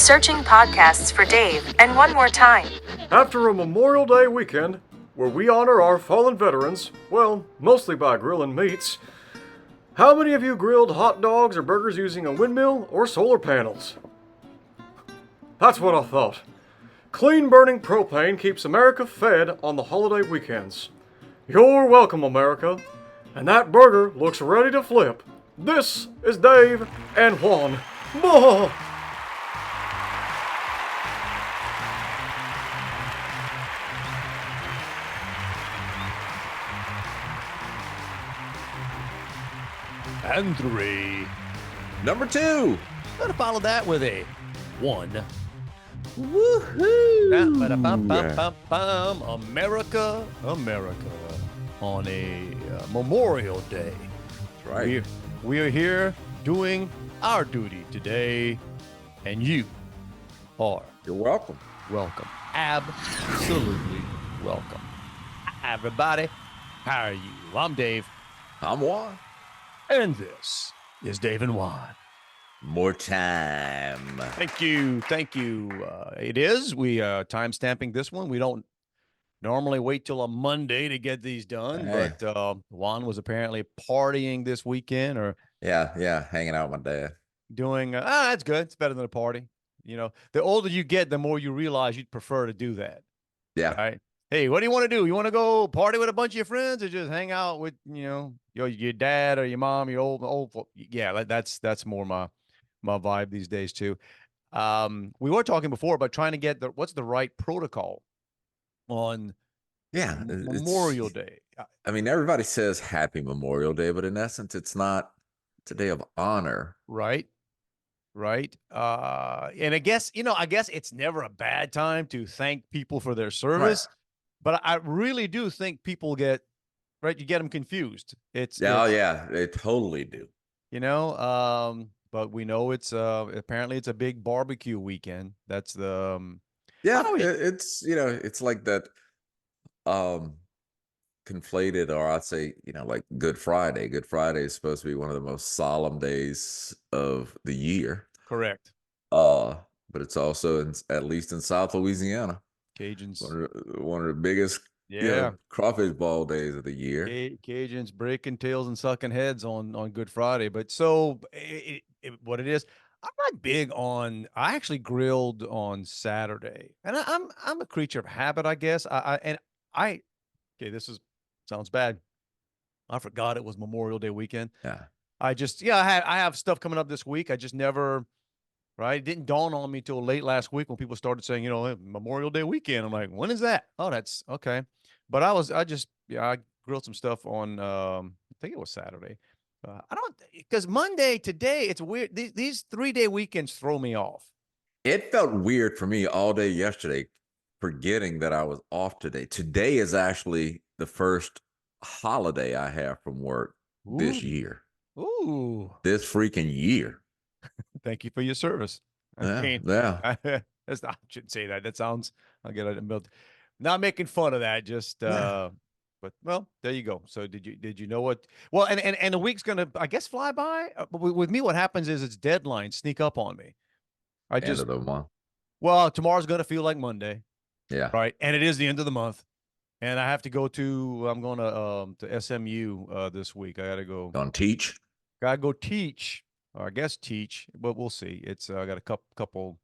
Searching podcasts for Dave, and one more time. After a Memorial Day weekend, where we honor our fallen veterans, well, mostly by grilling meats, how many of you grilled hot dogs or burgers using a windmill or solar panels? That's what I thought. Clean burning propane keeps America fed on the holiday weekends. You're welcome, America. And that burger looks ready to flip. This is Dave and Juan. Bah! And 3. Number 2. Gonna follow that with a 1. Woohoo! America, America, on a Memorial Day. That's right. We are here doing our duty today, and you are You're welcome. welcome. Absolutely welcome. Hi, everybody. How are you? I'm Dave, I'm Juan. and this is Dave and Juan. More time. Thank you. Thank you. It is. We time stamping this one. We don't normally wait till a Monday to get these done, Hey. but Juan was apparently partying this weekend or Yeah, hanging out with my dad. doing, that's good. It's better than a party. You know, the older you get, the more you realize you'd prefer to do that. Yeah. Right. Hey, what do you want to do? You want to go party with a bunch of your friends or just hang out with, your dad or your mom, your old, yeah, that's more my vibe these days too. We were talking before about trying to get what's the right protocol on Yeah. Memorial Day. I mean, everybody says Happy Memorial Day, but in essence, it's not. It's a day of honor. Right. Right. And I guess it's never a bad time to thank people for their service, but I really do think people you get them confused. Yeah, they totally do. But we know it's apparently it's a big barbecue weekend. That's the Yeah, Oh, yeah. it's like that conflated, or I'd say, like Good Friday. Good Friday is supposed to be one of the most solemn days of the year. correct. But it's also at least in South Louisiana, Cajuns. one of the biggest crawfish ball days of the year. Cajuns breaking tails and sucking heads on Good Friday. But so what it is, I'm not big on. I actually grilled on Saturday, and I'm a creature of habit, I guess. Sounds bad. I forgot it was Memorial Day weekend. Yeah. I have stuff coming up this week. I just never. Right. It didn't dawn on me till late last week when people started saying, Memorial Day weekend. I'm like, when is that? Oh, that's okay. But I grilled some stuff on, I think it was Saturday. Because Monday today, it's weird. These 3-day weekends throw me off. It felt weird for me all day yesterday, forgetting that I was off today. Today is actually the first holiday I have from work this year. Ooh. This freaking year. Thank you for your service. I shouldn't say that. That sounds, I'll get it built. Not making fun of that. Just, but well, there you go. So did you know what? Well, and the week's gonna, I guess, fly by. With me, what happens is it's deadlines sneak up on me. End of the month. Well, tomorrow's gonna feel like Monday. Yeah. Right, and it is the end of the month, and I have to go to. I'm going to SMU this week. I got to go. Gonna teach. Gotta go teach. Or I guess teach, but we'll see. It's I got a couple.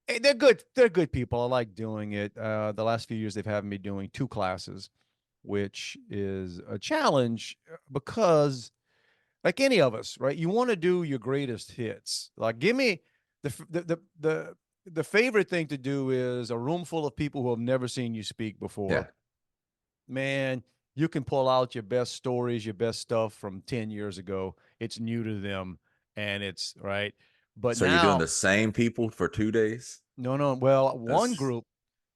Hey, they're good. They're good people. I like doing it. The last few years they've had me doing 2 classes, which is a challenge because, like any of us, right? You want to do your greatest hits. Like, give me the favorite thing to do is a room full of people who have never seen you speak before. Yeah. Man, you can pull out your best stories, your best stuff from 10 years ago. It's new to them. And it's right. But so now, you're doing the same people for 2 days? No. Well, one group,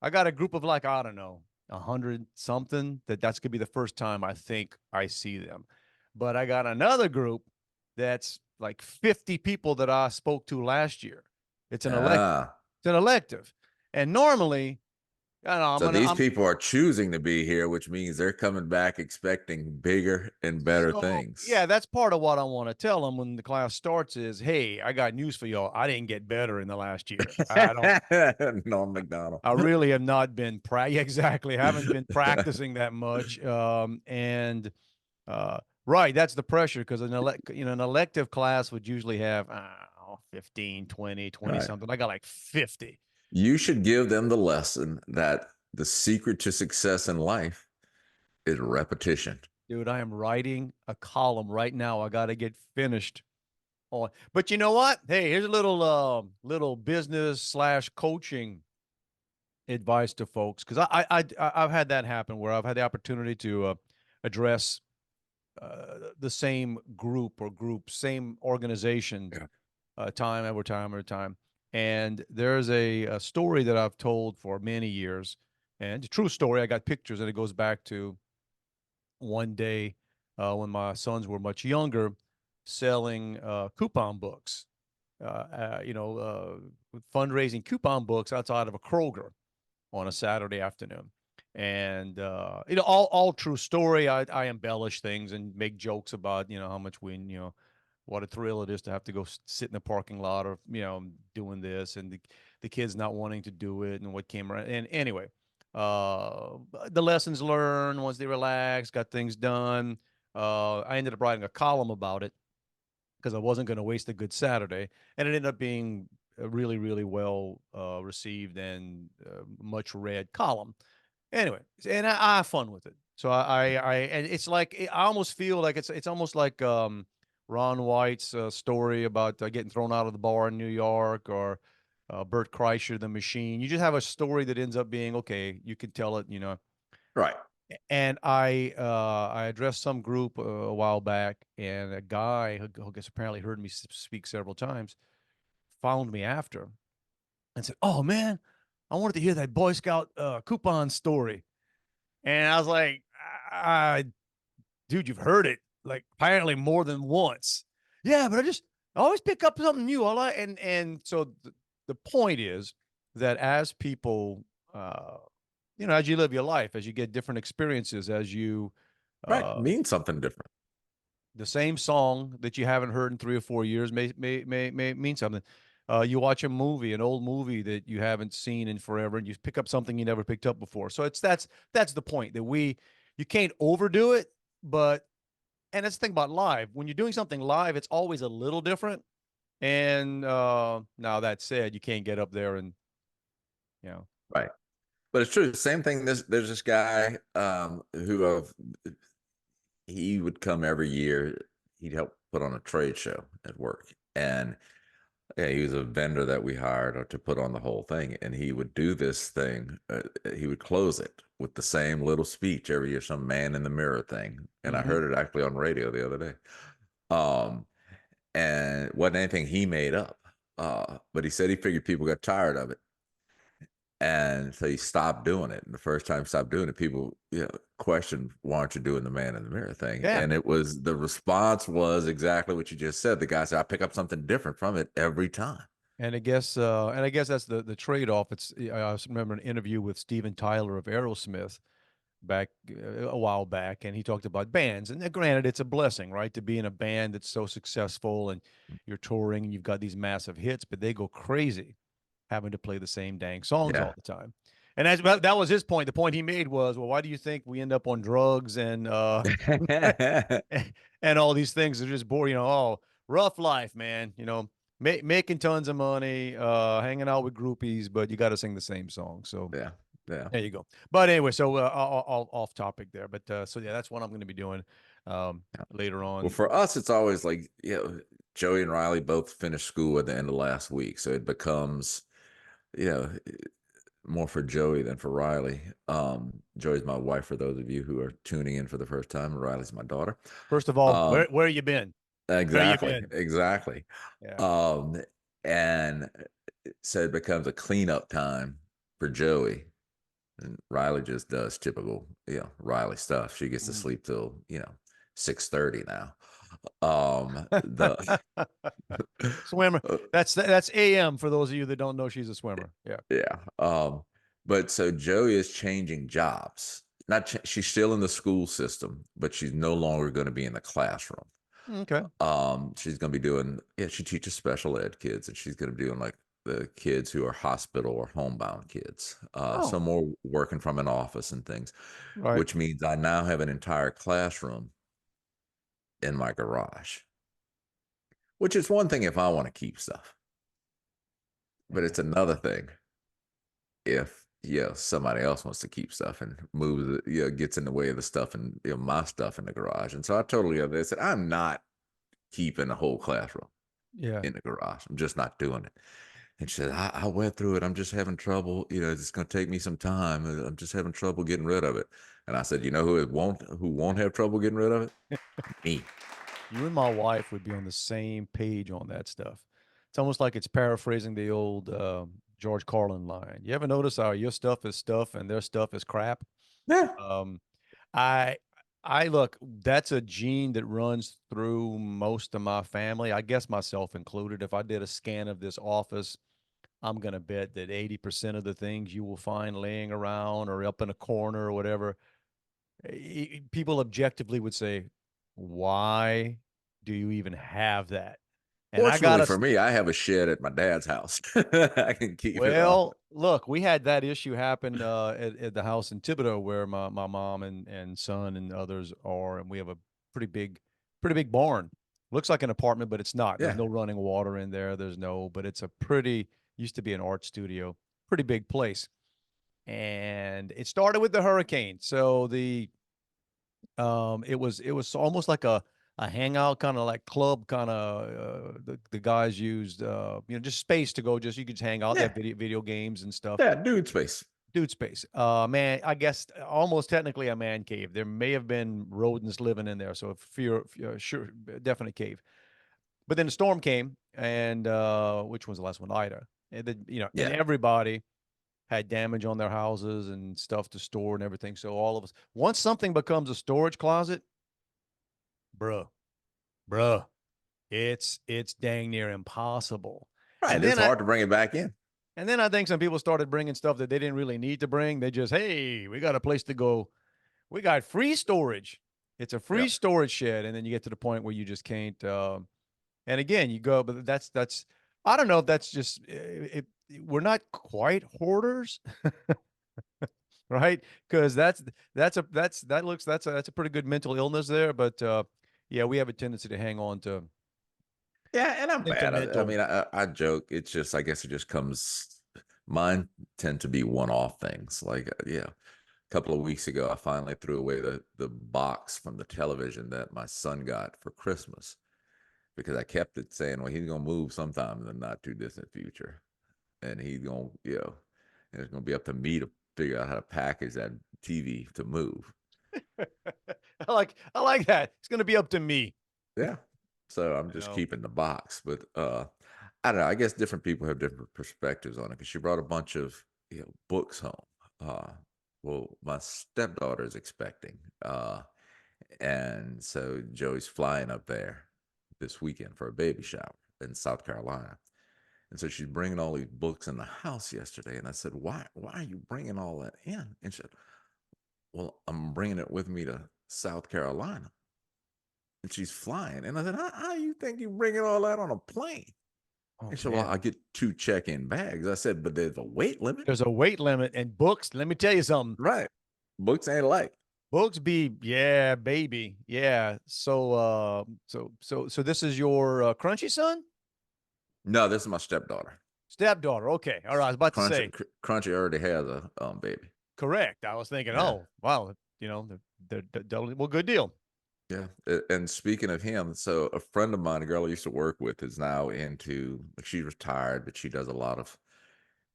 I got a group of like, I don't know, 100 something that's going to be the first time I think I see them. But I got another group that's like 50 people that I spoke to last year. It's an elective. It's an elective. And normally I know, So these people are choosing to be here, which means they're coming back expecting bigger and better so things. yeah, that's part of what I want to tell them when the class starts is, hey, I got news for y'all. I didn't get better in the last year. I don't. Norm McDonald. I really have not been yeah, exactly. Haven't been practicing that much. And right, that's the pressure because an elective class would usually have 15, 20 Right. something. I got like 50. You should give them the lesson that the secret to success in life is repetition. Dude, I am writing a column right now. I got to get finished on. But you know what? Hey, here's a little business slash coaching advice to folks because I've had that happen where I've had the opportunity to address the same group or groups, same organization, Yeah. time over time over time. And there's a story that I've told for many years, and a true story. I got pictures, and it goes back to one day when my sons were much younger, selling coupon books. Fundraising coupon books outside of a Kroger on a Saturday afternoon. And all true story. I embellish things and make jokes about how much what a thrill it is to have to go sit in the parking lot or doing this and the kids not wanting to do it and what came around. And anyway, uh, the lessons learned once they relaxed, got things done. I ended up writing a column about it because I wasn't going to waste a good Saturday, and it ended up being a really, really well received and much read column. Anyway, and I have fun with it. So and it's like I almost feel like it's almost like Ron White's story about getting thrown out of the bar in New York, or Bert Kreischer, The Machine. You just have a story that ends up being okay. You can tell it. Right. And I addressed some group a while back, and a guy who gets apparently heard me speak several times found me after and said, "Oh man, I wanted to hear that Boy Scout coupon story." And I was like, "Dude, you've heard it like apparently more than once." Yeah, but I always pick up something new. I like and so the point is that as people as you live your life, as you get different experiences, as you Right. uh, Means something different. the same song that you haven't heard in 3 or 4 years may mean something. You watch a movie, an old movie that you haven't seen in forever, and you pick up something you never picked up before. So that's the point that you can't overdo it, but and that's the thing about live. When you're doing something live, it's always a little different. And now that said, you can't get up there and you know Right. But it's true. Same thing. There's this guy who he would come every year. He'd help put on a trade show at work, and yeah, he was a vendor that we hired to put on the whole thing. And he would do this thing. He would close it with the same little speech every year, some man in the mirror thing. And I Mhm. heard it actually on radio the other day. Um, and it wasn't anything he made up. But he said he figured people got tired of it. And so he stopped doing it. And the first time he stopped doing it, people, questioned, why aren't you doing the man in the mirror thing? Yeah. And the response was exactly what you just said. The guy said, I pick up something different from it every time. And I guess that's the trade-off. I remember an interview with Steven Tyler of Aerosmith back a while back, and he talked about bands. And granted, it's a blessing, right, to be in a band that's so successful and you're touring and you've got these massive hits, but they go crazy having to play the same dang songs Yeah. all the time. And that was his point. The point he made was, well, why do you think we end up on drugs and and all these things are just boring? Oh, rough life, man. Making tons of money, hanging out with groupies, but you got to sing the same song. So Yeah. Yeah. there you go. But anyway, so all off topic there. But so yeah, that's what I'm going to be doing later Well, on. for us, it's always like, Joey and Riley both finished school at the end of last week. So it becomes, you know, more for Joey than for Riley. Joey's my wife, for those of you who are tuning in for the first time. Riley's my daughter. First of all, Um, where you been? Where you exactly, been? exactly. Yeah. Um, and so it becomes a cleanup time for Joey. And Riley just does typical, Riley stuff. She gets to Mm. sleep till, 6:30 now. The Swimmer. That's AM for those of you that don't know she's a swimmer. Yeah. yeah. But so Joey is changing jobs. Not she's still in the school system, but she's no longer going to be in the classroom. Okay. She's going to be doing, yeah, she teaches special ed kids, and she's going to be doing like the kids who are hospital or homebound kids. Some Oh, more working from an office and things, right. which means I now have an entire classroom in my garage, which is one thing if I want to keep stuff, but it's another thing if somebody else wants to keep stuff and moves it, gets in the way of the stuff and my stuff in the garage. And so I totally said I'm not keeping a whole classroom Yeah. in the garage. I'm just not doing it. And she said, I went through it. I'm just having trouble. It's going to take me some time. I'm just having trouble getting rid of it. And I said, who won't have trouble getting rid of it? Me. You and my wife would be on the same page on that stuff. It's almost like it's paraphrasing the old George Carlin line. You ever notice how your stuff is stuff and their stuff is crap? Yeah. Um, I I look, that's a gene that runs through most of my family, I guess myself included. If I did a scan of this office, I'm gonna bet that 80% of the things you will find laying around or up in a corner or whatever, people objectively would say, "Why do you even have that?" And I Fortunately gotta for me, I have a shed at my dad's house. I can keep it all. Well, look, we had that issue happen at the house in Thibodeau where my mom and son and others are, and we have a pretty big barn. Looks like an apartment, but it's not. There's Yeah. no running water in there. But it's a pretty used to be an art studio, pretty big place. And it started with the hurricane. So it was almost like a hangout kind of like club kind of the guys used just space to go just you could just hang out. They Yeah. have video games and stuff. Yeah. Dude space. Dude space. Man, I guess almost technically a man cave. There may have been rodents living in there, so sure, definite cave. But then the storm came, and which was the last one? Ida. And then, and Yeah. everybody had damage on their houses and stuff to store and everything. So all of us, once something becomes a storage closet, bruh, bruh, it's dang near impossible. Right. And It's then I hard to bring it back in. and then I think some people started bringing stuff that they didn't really need to bring. They just, hey, we got a place to go. We got free storage. It's a free Yep. storage shed, and then you get to the point where you just can't. And again, you go, but that's. I don't know if that's just we're not quite hoarders, right? Because that's a pretty good mental illness there. But yeah, we have a tendency to hang on to Yeah, and I'm bad. I sentimental. mean, I joke. It's just, I guess it just comes. Mine tend to be one-off things. Like, yeah, a couple of weeks ago, I finally threw away the box from the television that my son got for Christmas because I kept it saying, well, he's gonna move sometime in the not too distant future, and he's gonna, and it's gonna be up to me to figure out how to package that TV to move. I like that. It's gonna be up to me. Yeah. So I'm You just know. keeping the box. But I don't know. I guess different people have different perspectives on it because she brought a bunch of books home. Uh well, my stepdaughter is expecting. And so Joey's flying up there this weekend for a baby shower in South Carolina. And so she's bringing all these books in the house yesterday. And I said, why are you bringing all that in? And she said, well, I'm bringing it with me to South Carolina. And she's flying. And I said, how you think you bringing all that on a plane? Oh And she said, well, man. I get 2 check-in bags. I said, but there's a weight limit. There's a weight limit and books. Let me tell you something. Right. Books ain't like. Books be yeah, baby. Yeah. So this is your crunchy son? No, this is my stepdaughter. Stepdaughter. Okay. All right. I was about to Crunchy, say Crunchy already has a baby. correct. I was thinking, Yeah. oh, wow, well, good deal. Yeah. And speaking of him, so a friend of mine, a girl I used to work with, is now into, like, she's retired, but she does a lot of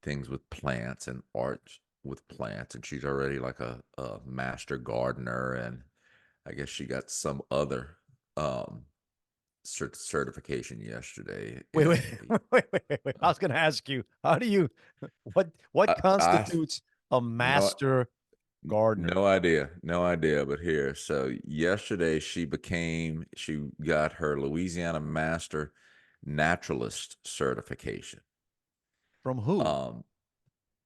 things with plants and art with plants. And she's already like a master gardener. And I guess she got some other um certification yesterday. Wait, wait, And wait. I was going to ask you, how do you, what I constitutes a no master gardener? no idea. But here, so yesterday she got her Louisiana Master Naturalist certification. From who? Um,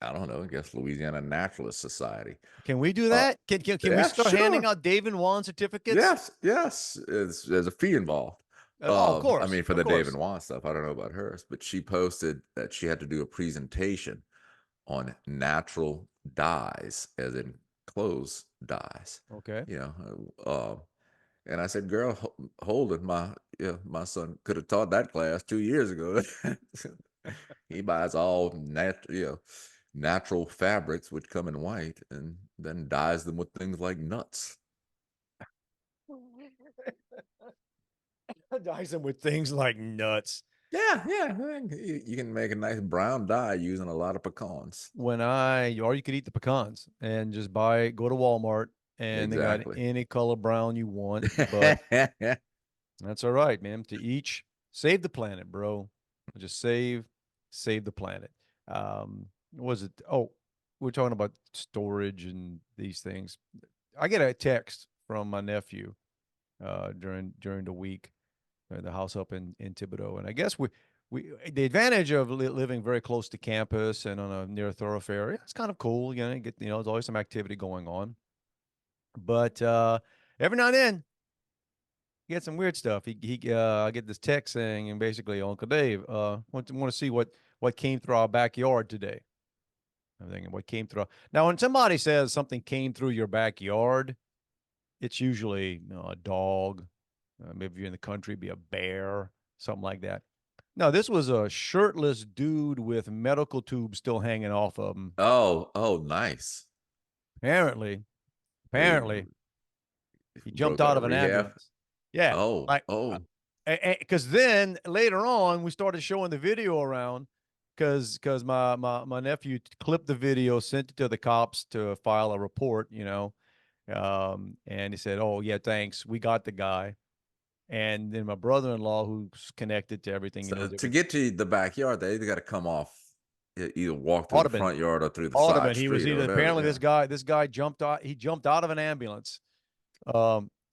I don't know, I guess Louisiana Naturalist Society. Can we do Uh, that? Can we yeah, start handing sure. out Dave and Juan certificates? Yes, yes. There's a fee involved. Oh, of I course, mean, for of the Dave and course. Juan stuff, I don't know about hers, but she posted that she had to do a presentation on natural dyes, as in clothes dyes. Okay. You know, and I said, "Girl, hold it. My son could have taught that class 2 years ago. He buys all natural fabrics which come in white, and then dyes them with things like nuts." Dyson with things like nuts. Yeah, yeah. You can make a nice brown dye using a lot of pecans. Or you could eat the pecans and just go to Walmart and they got Exactly. any color brown you want. But that's all right, man. To each, save the planet, bro. Just save the planet. What was it? Oh, we're talking about storage and these things. I get a text from my nephew during the week, the house up in Thibodeau, and I guess we the advantage of living very close to campus and on a near thoroughfare, it's kind of cool. There's always some activity going on, but every now and then he get some weird stuff. I get this text saying, and basically, Uncle Dave, want to see what came through our backyard today. I'm thinking, what came through? Now, when somebody says something came through your backyard, it's usually a dog. Maybe if you're in the country, be a bear, something like that. No, this was a shirtless dude with medical tubes still hanging off of him. Oh, nice. Apparently, He apparently, he jumped broke out out of of an rehab. ambulance. Yeah, Oh, like oh, because then later on we started showing the video around because my nephew clipped the video, sent it to the cops to file a report, and he said, "Oh yeah, thanks, we got the guy." And then my brother-in-law, who's connected to everything, he so knows to everything. get to the backyard, they either got to come off, either walk through the Audubon, front yard or through the Audubon. side He was street or either whatever. apparently Yeah. this guy jumped out. He jumped out of an ambulance,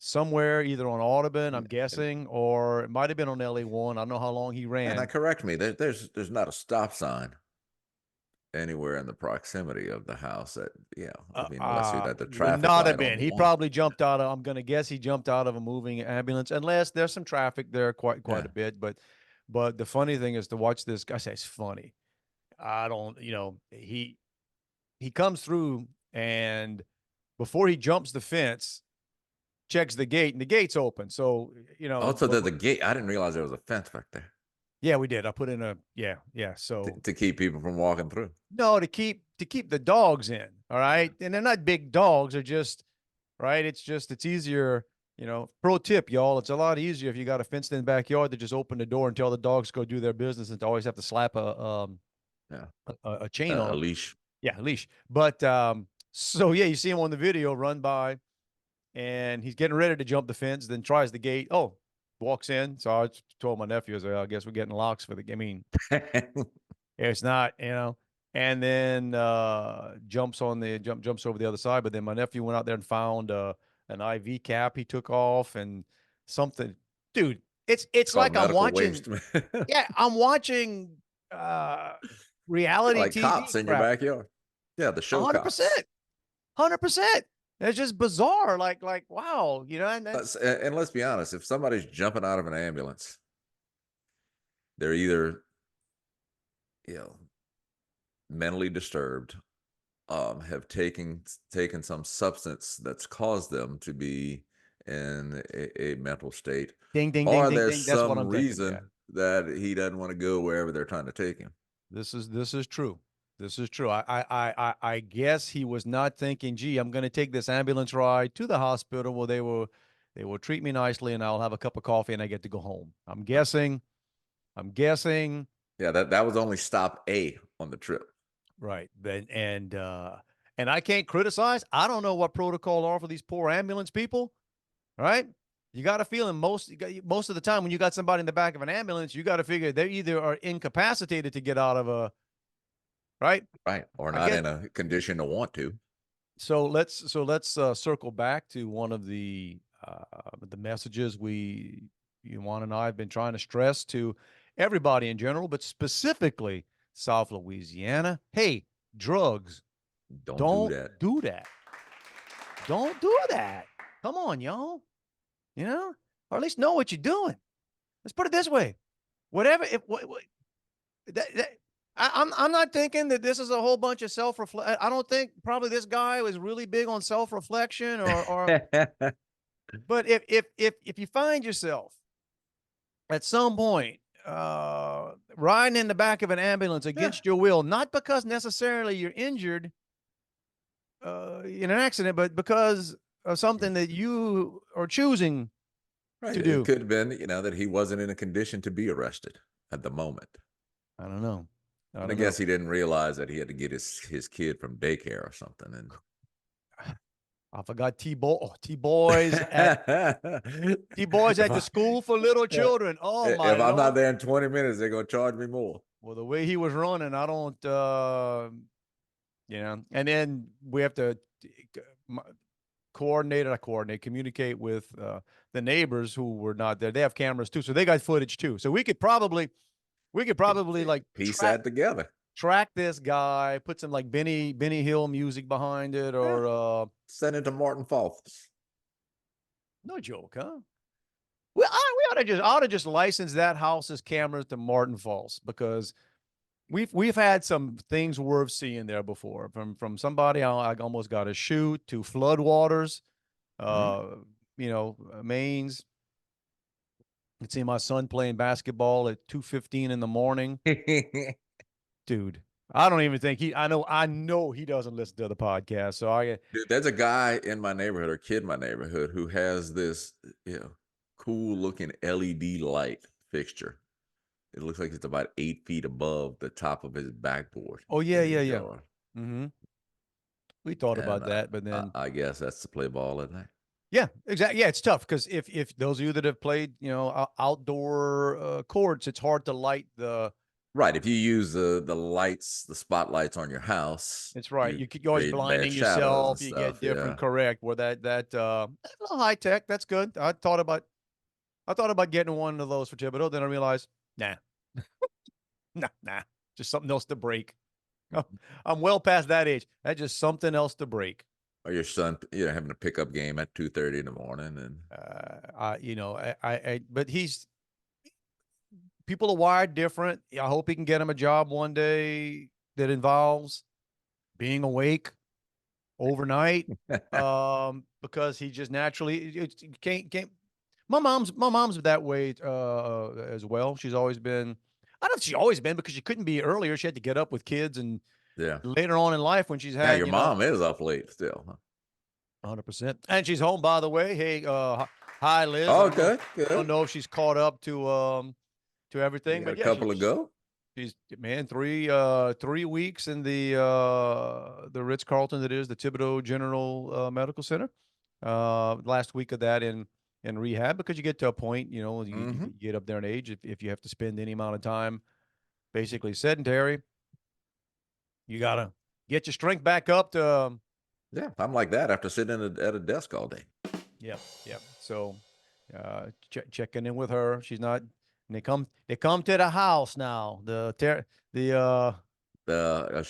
somewhere either on Audubon, I'm And, guessing, or it might have been on LA 1. I don't know how long he and now ran. correct me. There's not a stop sign anywhere in the proximity of the house. That I mean, unless you're at the Would traffic not have light on been. the He one. probably jumped out of. I'm gonna guess he jumped out of a moving ambulance, unless there's some traffic there, quite Yeah. a bit. But the funny thing is to watch this guy. I say it's funny. I don't. He comes through and before he jumps the fence, checks the gate and the gate's open. So Oh, so the gate. I didn't realize there was a fence back there yeah, we did. I put in a yeah. to, So to keep people from walking through. no, to keep the dogs in. All right. And they're not big dogs, they're just right. It's easier, pro tip, y'all. It's a lot easier if you got a fenced in backyard to just open the door and tell the dogs go do their business and to always have to slap Yeah, a chain on a them. leash. Yeah, a leash. But so yeah, you see him on the video run by and he's getting ready to jump the fence, then tries the gate. Oh, walks in. So I told my nephew, I said, I guess we're getting locks for the game. I mean, it's not, and then jumps over the other side. But then my nephew went out there and found an IV cap he took off and something. Dude, It's it's called like I'm medical watching, waste. yeah, I'm watching uh reality Like TV cops in your crap. backyard. Yeah, the show cops. 100%. 100%. It's just bizarre. Like, wow, And let's be honest, if somebody's jumping out of an ambulance, they're either you know mentally disturbed, have taken some substance that's caused them to be in a mental state, ding, ding, ding, or ding, there's ding. That's what some I'm thinking. Yeah. reason that he doesn't want to go wherever they're trying to take him. This is true. This is true. I guess he was not thinking, gee, I'm going to take this ambulance ride to the hospital where they will treat me nicely and I'll have a cup of coffee and I get to go home. I'm Right. guessing. I'm guessing. Yeah, that was only stop A on the trip. Right. And I can't criticize. I don't know what protocol are for these poor ambulance people. Right. You got a feeling most of the time when you got somebody in the back of an ambulance, you got to figure they either are incapacitated to get out of a right. Right, or I not get in a condition to want to. so let's circle back to one of the messages Juan and I have been trying to stress to everybody in general, but specifically South Louisiana. Hey, drugs. Don't do Don't that. do that. Don't do that. Come on, y'all. You know, or at least know what you're doing. Let's put it this way: whatever. If that, I'm not thinking that this is a whole bunch of self-reflect. I don't think probably this guy was really big on self-reflection or. But if you find yourself at some point riding in the back of an ambulance against your will, not because necessarily you're injured in an accident, but because of something that you are choosing Right. to It do. could have been, that he wasn't in a condition to be arrested at the moment. I don't know. And I guess he didn't realize that he had to get his kid from daycare or something. And I forgot T-boys at if the school for little children. Oh my if I'm not Lord. there in 20 minutes, they're gonna charge me more. Well, the way he was running, I don't and then we have to communicate with the neighbors who were not there. They have cameras too, so they got footage too. So we could probably like Piece that together. track this guy, put some like Benny Hill music behind it, or send it to Martin Falls. no joke, huh? We ought to just license that house's cameras to Martin Falls, because we've had some things worth seeing there before. From somebody I almost got a shoot, to floodwaters, mains. I could see my son playing basketball at 2:15 in the morning. Dude, I don't even think I know he doesn't listen to the podcast. So Dude, there's a guy in my neighborhood, or kid in my neighborhood, who has this, cool looking LED light fixture. It looks like it's about 8 feet above the top of his backboard. Oh yeah, in his yeah. yard. Mm-hmm. We thought about And that, but then I guess that's to play ball at night. yeah, exactly. Yeah, it's tough because if those of you that have played, outdoor courts, it's hard to light the. Right. If you use the lights, the spotlights on your house, It's right. you You're always create bad blinding shadows and yourself. You get stuff. different. Yeah. Correct. Where that a little high tech. That's good. I thought about getting one of those for Thibodeau. Then I realized, nah, nah, just something else to break. I'm well past that age. That's just something else to break. Or your son, having a pickup game at 2:30 in the morning, and but people are wired different. I hope he can get him a job one day that involves being awake overnight, because he just naturally can't. My mom's that way as well. She's always been. I don't know if she's always been, because she couldn't be earlier. She had to get up with kids, and yeah. later on in life when she's Yeah, had, your mom is up late still. Huh? 100%. And she's home, by the way. Hey, hi, Liz. Oh, I okay, don't good. know if she's caught up to everything, You got but a yeah, couple to go. she's man 3 weeks in the Ritz Carlton, that is the Thibodeau General Medical Center. Last week of that in rehab, because you get to a point, you get up there in age, if you have to spend any amount of time basically sedentary, you gotta get your strength back up to. Yeah, I'm like that after sitting at a desk all day. Yep. So, checking in with her. She's not. And they come to the house now. She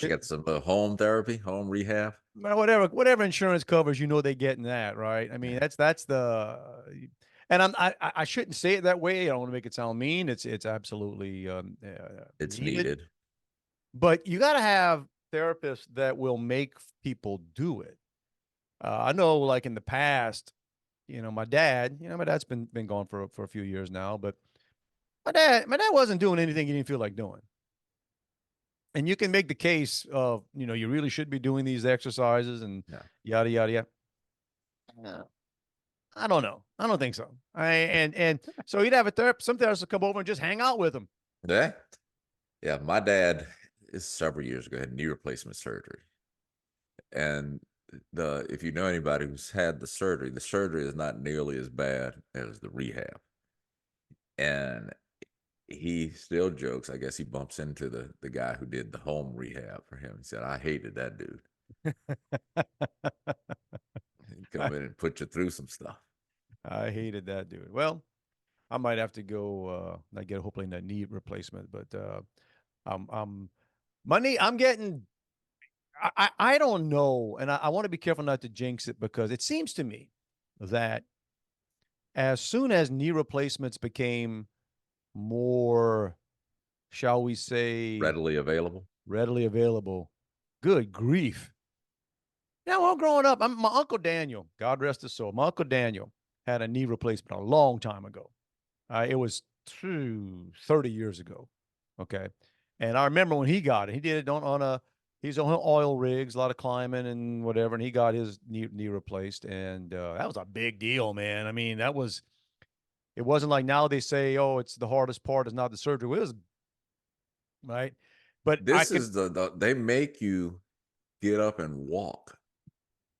got some home therapy, home rehab. Whatever insurance covers, they getting that, right. I mean, Yeah. that's the. And I shouldn't say it that way. I don't want to make it sound mean. It's absolutely It's needed. needed. But you got to have therapists that will make people do it. I know, like in the past, my dad's been gone for a few years now, but my dad wasn't doing anything he didn't feel like doing. And you can make the case of, you really should be doing these exercises and yada, yada, yada. I don't know. I don't think so. And so he'd have a therapist. Some therapists would come over and just hang out with him. Yeah. Yeah. My dad is several years ago had knee replacement surgery. And if you know anybody who's had the surgery is not nearly as bad as the rehab. And he still jokes, I guess he bumps into the guy who did the home rehab for him. He said, I hated that dude. He'd come in and put you through some stuff. I hated that dude. Well, I might have to go I get hopefully a knee replacement, but I'm getting I don't know, and I want to be careful not to jinx it because it seems to me that as soon as knee replacements became more, shall we say, Readily available. readily available, good grief. Now, while growing up, my Uncle Daniel, God rest his soul, my Uncle Daniel had a knee replacement a long time ago. It was 30 years ago. Okay. And I remember when he got it, he did it on a, he's on oil rigs, a lot of climbing and whatever. And he got his knee replaced. And that was a big deal, man. I mean, it wasn't like now they say, oh, it's the hardest part is not the surgery. It was, right. But I This could, is they make you get up and walk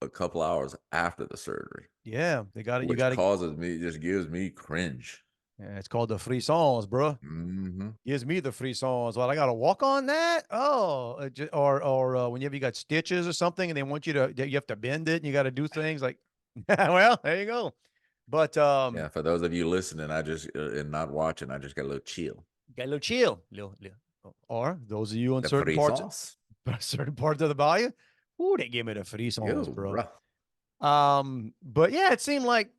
a couple hours after the surgery, yeah, they got it. You which got to, causes me, just gives me cringe. yeah, it's called the frissons, bro. Hmm. Gives me the frissons. Well, I got to walk on that. Oh, or whenever you got stitches or something, and they want you to, you have to bend it, and you got to do things like, well, there you go. But Yeah, for those of you listening, I just and not watching, I just got a little chill. got a little chill, or those of you in The certain free parts, sauce. certain parts of the bayou, ooh, they give me the frissons, Yo, bro. bro. But yeah, it seemed like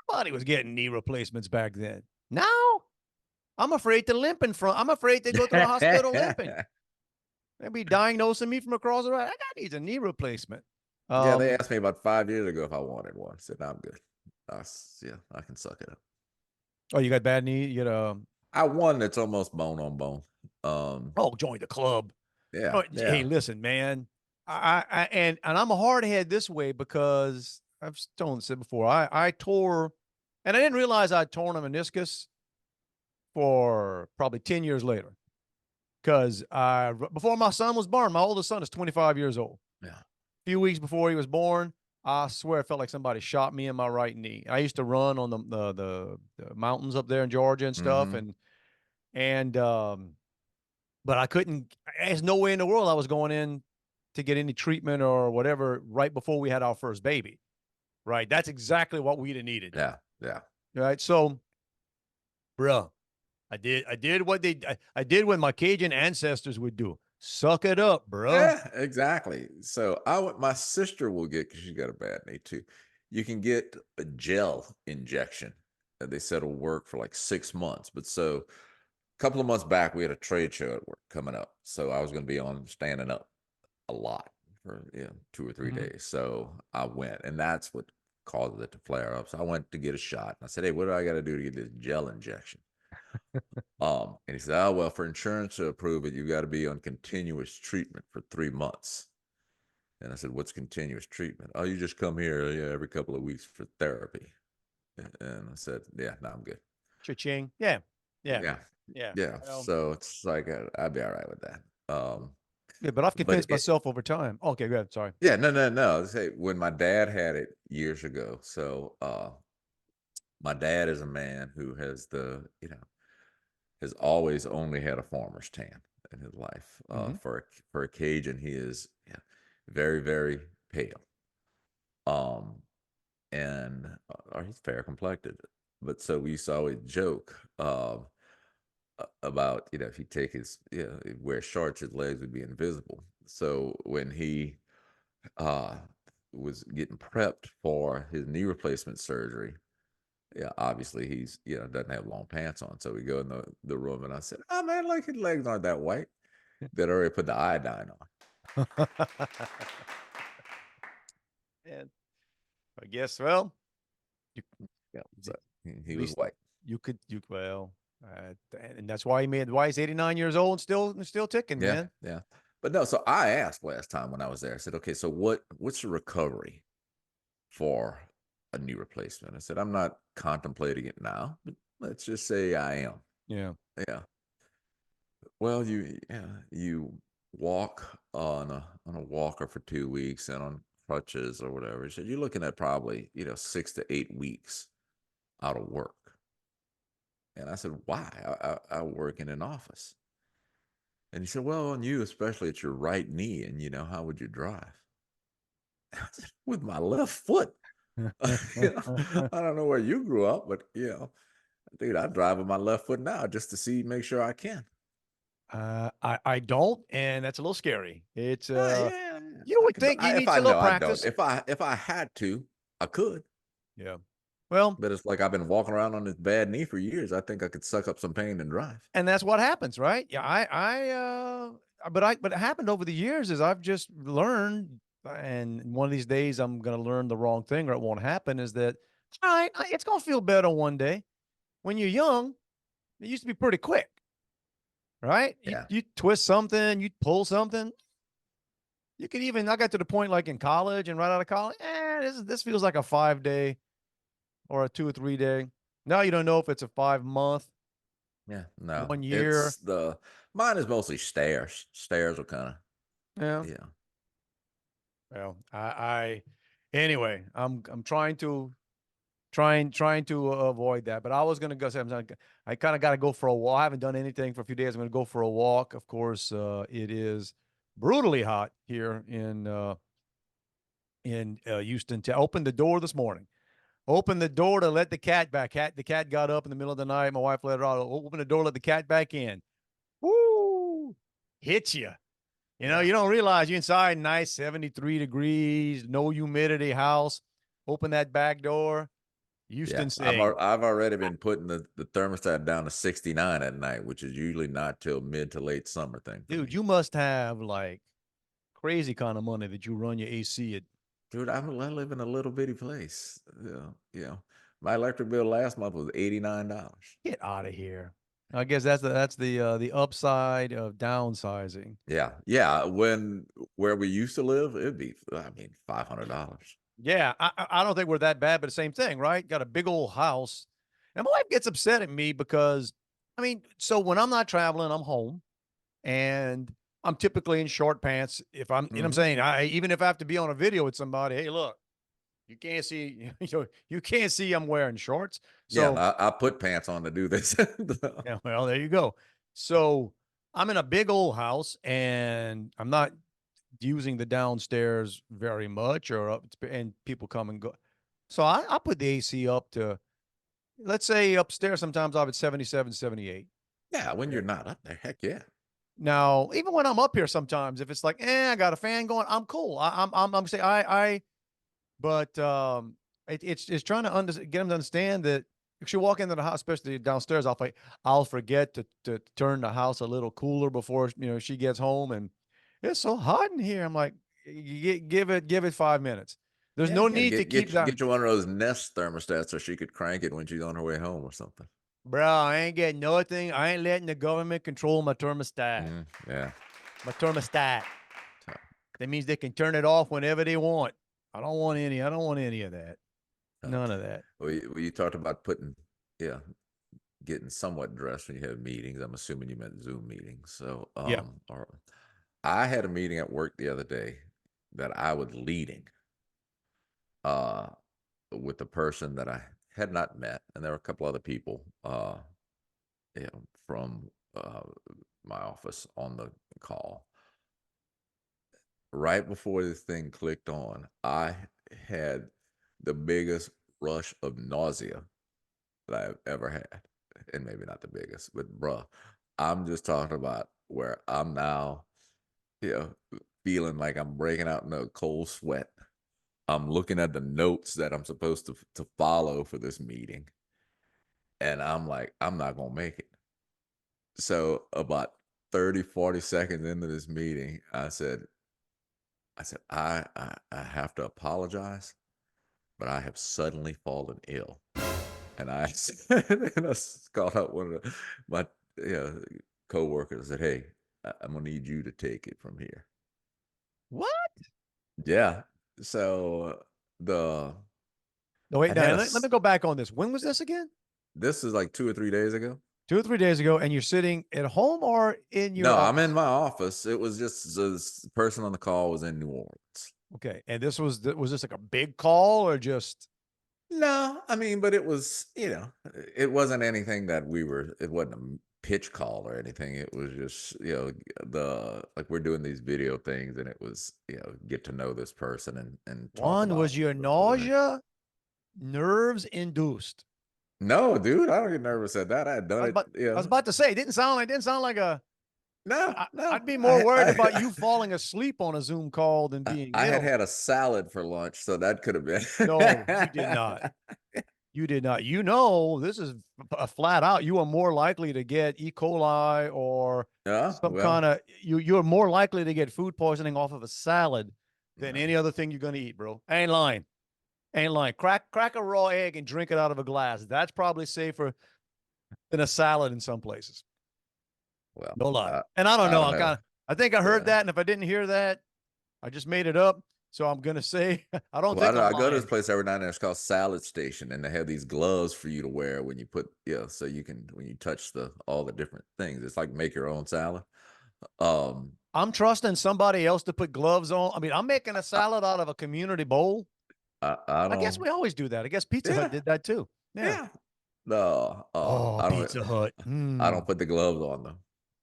nobody was getting knee replacements back then. Now I'm afraid to limp in front. I'm afraid to go to the hospital limping. They'll be diagnosing me from across the road. That guy needs a knee replacement. Yeah, they asked me about 5 years ago if I wanted one. I said, "No, I'm good. Yeah, I can suck it up." Oh, you got bad knee. You know, I one that's almost bone on bone. oh, join the club. Yeah, Oh, hey, yeah. listen, man. And I'm a hard head this way because I've told this before. I tore, and I didn't realize I'd torn a meniscus for probably 10 years later. Because before my son was born, my oldest son is 25 years old. Yeah. A few weeks before he was born, I swear it felt like somebody shot me in my right knee. I used to run on the mountains up there in Georgia and stuff, Hmm. and but I couldn't. There's no way in the world I was going in to get any treatment or whatever right before we had our first baby. Right, that's exactly what we'd have needed. Yeah, yeah. Right, so, bruh, I did what I did what my Cajun ancestors would do. Suck it up, bruh. Yeah, exactly. So I would, my sister will get, because she's got a bad knee too. You can get a gel injection that they said will work for like 6 months. But so a couple of months back, we had a trade show at work coming up. So I was going to be on standing up a lot for 2 or 3 Mhm. days. So I went, and that's what caused it to flare up. So I went to get a shot. And I said, "Hey, what do I got to do to get this gel injection?" And he said, "Oh, well, for insurance to approve it, you got to be on continuous treatment for 3 months." And I said, "What's continuous treatment?" "Oh, you just come here, yeah, every couple of weeks for therapy." And I said, "Yeah, no, I'm good." Cha-ching. Yeah. Yeah. Yeah, Yeah. yeah. Well, So it's like I'd be all right with that. yeah, but I've But convinced myself over time. Okay, go ahead. Sorry. yeah, no, no, no. Say when my dad had it years ago. So my dad is a man who has has always only had a farmer's tan in his life. Hmm. For a Cajun, he is, yeah, very, very pale. Um, and or he's fair complected. But so we used to always joke about, if he take his, wear shorts, his legs would be invisible. So when he uh was getting prepped for his knee replacement surgery, yeah, obviously he's, doesn't have long pants on. So we go in the room, and I said, "Oh man, like his legs aren't that white." They'd already put the iodine on. And I guess, well, you, Yeah, so at he was least white. well, and that's why why he's 89 years old and still ticking, Yeah, man. yeah. But no, so I asked last time when I was there, I said, "Okay, so what's the recovery for a knee replacement?" I said, "I'm not contemplating it now, but let's just say I am." Yeah. Yeah. Well, you walk on a walker for 2 weeks and on crutches or whatever. So you're looking at probably, 6 to 8 weeks out of work. And I said, "Why? I work in an office." And he said, "Well, on you, especially at your right knee, and how would you drive?" I said, "With my left foot." I don't know where you grew up, but dude, I drive with my left foot now just to make sure I can. I don't, and that's a little scary. It's Yeah, yeah. You I would could do- think you if need I a little know I don't. practice. If I had to, I could. Yeah. Well, But it's like I've been walking around on this bad knee for years. I think I could suck up some pain and drive. and that's what happens, right? Yeah, but it happened over the years is I've just learned, and one of these days I'm going to learn the wrong thing or it won't happen is that, all right, it's going to feel better one day. When you're young, it used to be pretty quick, right? Yeah. You twist something, you pull something. You could even, I got to the point like in college and right out of college, this feels like a 5 day or a 2 or 3 day. Now you don't know if it's a 5 month, Yeah. No. 1 year. It's the mine is mostly stairs. Stairs are kind of Yeah. yeah. Well, anyway, I'm trying to avoid that. But I was gonna go say I kind of got to go for a walk. I haven't done anything for a few days. I'm gonna go for a walk. Of course, it is brutally hot here in Houston. Opened the door this morning. Opened the door to let the cat back. The cat got up in the middle of the night. My wife let her out. Open the door, let the cat back in. Woo! Hits you. You know, Yeah. you don't realize you're inside, nice 73 degrees, no humidity house. Open that back door. Yeah. Houston saying, I've already been putting the thermostat down to 69 at night, which is usually not till mid to late summer thing for dude, me. you must have like crazy kind of money that you run your AC at. Dude, I live in a little bitty place. My electric bill last month was $89. Get out of here. I guess that's the upside of downsizing. Yeah, yeah. Where we used to live, it'd be, I mean, $500. Yeah, I don't think we're that bad, but the same thing, right? Got a big old house. And my wife gets upset at me because, I mean, so when I'm not traveling, I'm home and I'm typically in short pants. If I'm, you know what I'm Hmm. saying? Even if I have to be on a video with somebody, hey, look, you can't see, you can't see I'm wearing shorts. Yeah, So, I put pants on to do this. yeah, well, there you go. So I'm in a big old house and I'm not using the downstairs very much or up, and people come and go. So I put the AC up to, let's say upstairs, sometimes I'm at 77, 78. Yeah, when you're Okay. not up there, heck yeah. Now, even when I'm up here, sometimes if it's like, I got a fan going, I'm cool. I'm saying, but it's trying to get them to understand that if you walk into the house, especially downstairs, I'll forget to turn the house a little cooler before she gets home, and it's so hot in here. I'm like, give it 5 minutes. There's Yeah, no yeah. need to keep that, Get you one of those Nest thermostats so she could crank it when she's on her way home or something. bro. I ain't getting nothing. I ain't letting the government control my thermostat. Yeah. My thermostat. So, That means they can turn it off whenever they want. I don't want any. I don't want any of that. None okay. of that. Well, you talked about yeah, getting somewhat dressed when you have meetings. I'm assuming you meant Zoom meetings. So, Yeah. I had a meeting at work the other day that I was leading, uh, with the person that I had not met, and there were a couple other people, from my office on the call. Right before this thing clicked on, I had the biggest rush of nausea that I've ever had. And maybe not the biggest, but bruh, I'm just talking about where I'm now, you know, feeling like I'm breaking out in a cold sweat. I'm looking at the notes that I'm supposed to follow for this meeting, and I'm like, I'm not gonna make it. So about 30, 40 seconds into this meeting, I have to apologize, but I have suddenly fallen ill. And I and called out one of my coworkers and said, "Hey, I'm gonna need you to take it from here." What? Yeah. So the No, wait, I now had let me go back on this. When was this again? this is like 2 or 3 days ago. 2 or 3 days ago, and you're sitting at home or in your No, I'm in office? my office. It was just this person on the call was in New Orleans. Okay, and was this like a big call or just No, I mean, but it was, it wasn't anything that it wasn't a pitch call or anything. It was just, like we're doing these video things and it was, get to know this person and talk one? about Was your the nausea nerves induced? No, dude, I don't get nervous at that. I had I done was it, about I was about to say it didn't sound like a No, no. I'd be more worried about you falling asleep on a Zoom call than being I had ill. had a salad for lunch, so that could have been. No, you did not. You did not. You know, this is a flat out. You are more likely to get E. coli or Yeah, some kind well, of you're more likely to get food poisoning off of a salad than no. any other thing you're going to eat, bro. I ain't lying. Ain't lying. Crack a raw egg and drink it out of a glass. That's probably safer than a salad in some places. Well, No lie. And I don't I know. don't know. I think I heard Yeah. that, and if I didn't hear that, I just made it up. So I'm gonna say I don't Well, think I'm I go to this lying. place every night and it's called Salad Station, and they have these gloves for you to wear when you put, so you can when you touch all the different things. It's like make your own salad. Um, I'm trusting somebody else to put gloves on. I mean, I'm making a I, salad out of a community bowl. I I guess don't. we always do that. I guess Pizza Hut Yeah, did that too. Yeah. yeah. No, Oh, I don't. Pizza Hut. I Mm. don't put the gloves on them.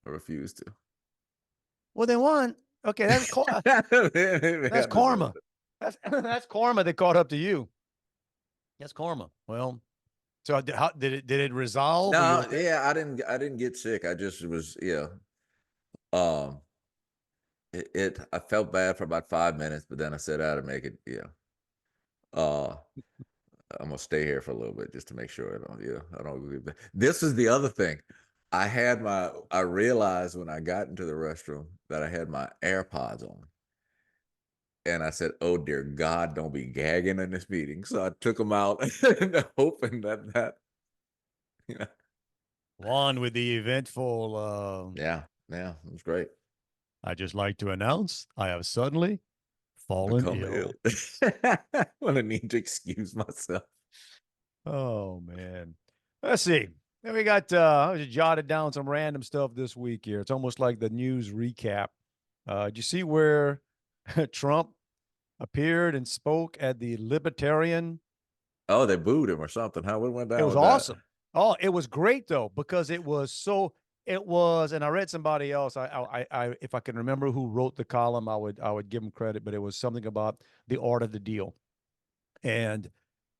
I refuse to. Well, then one. Okay, that's karma. That's karma that caught up to you. That's karma. Well, so how did it resolve? Were you No, okay? yeah, I didn't get sick. I just was, Um, I felt bad for about 5 minutes, but then I said I had to make it. Uh, I'm gonna stay here for a little bit just to make sure I don't get back. This is the other thing. I realized when I got into the restroom that I had my AirPods on. And I said, "Oh dear God, don't be gagging in this meeting." So I took them out, hoping you know, Juan with the eventful. yeah, it was great. I just like to announce I have suddenly fallen Become ill. ill. Well, I need to excuse myself. Oh man. Let's see. Then we got I just jotted down some random stuff this week here. It's almost like the news recap. Did you see where Trump appeared and spoke at the Libertarian? Oh, they booed him or something. How what went It down was with that? awesome. Oh, it was great though, because it was, and I read somebody else. If I can remember who wrote the column, I would give him credit, but it was something about the art of the deal. And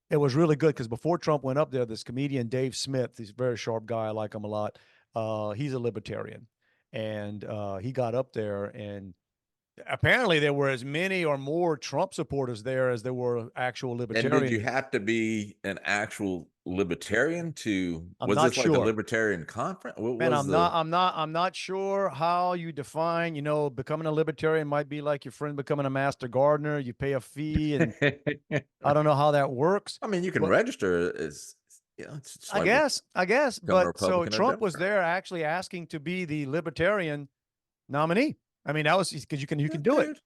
it was really good because before Trump went up there, this comedian Dave Smith, he's a very sharp guy. I like him a lot. He's a libertarian, and he got up there, and apparently there were as many or more Trump supporters there as there were actual And did libertarians. you have to be an actual libertarian to? I'm Was not this like a sure. libertarian conference? What Man, was the? I'm not sure how you define, becoming a libertarian might be like your friend becoming a master gardener. You pay a fee, and I don't know how that works, I mean, you can but register as it's just like I guess. becoming a But so Republican or Trump was Democrat. there actually asking to be the libertarian nominee. I mean, that was because you Yeah, can do it. dude.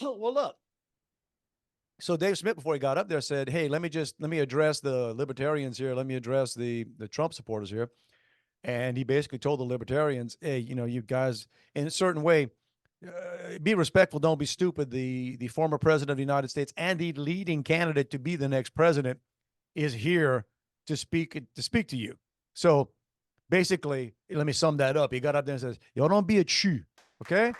Well, look. So Dave Smith, before he got up there, said, "Hey, let me address the libertarians here. Let me address the Trump supporters here." And he basically told the libertarians, "Hey, you guys, in a certain way, be respectful. Don't be stupid. The former president of the United States and the leading candidate to be the next president is here to speak to you." So basically, let me sum that up. He got up there and says, "Y'all don't be a chew, okay?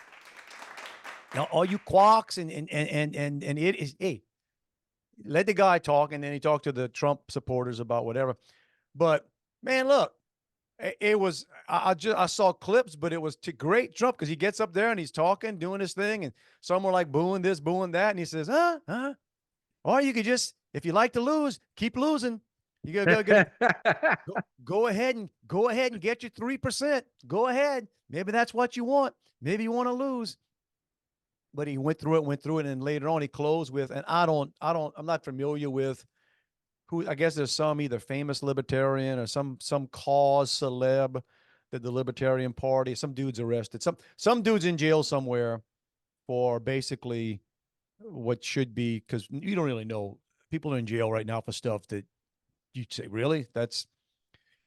Now, all you quacks and it is, hey, let the guy talk." And then he talked to the Trump supporters about whatever. But man, look, it was I saw clips, but it was great Trump because he gets up there and he's talking, doing his thing, and some were like booing this, booing that, and he says, huh, or you could just, if you like to lose, keep losing. You gotta go ahead and get your 3%. Go ahead. Maybe that's what you want. Maybe you want to lose. But he went through it, and later on he closed with, and I'm not familiar with who. I guess there's some either famous libertarian or some cause celeb that the Libertarian Party. Some dude's arrested. Some dude's in jail somewhere for basically what should be, because you don't really know. People are in jail right now for stuff that you'd say, really? That's,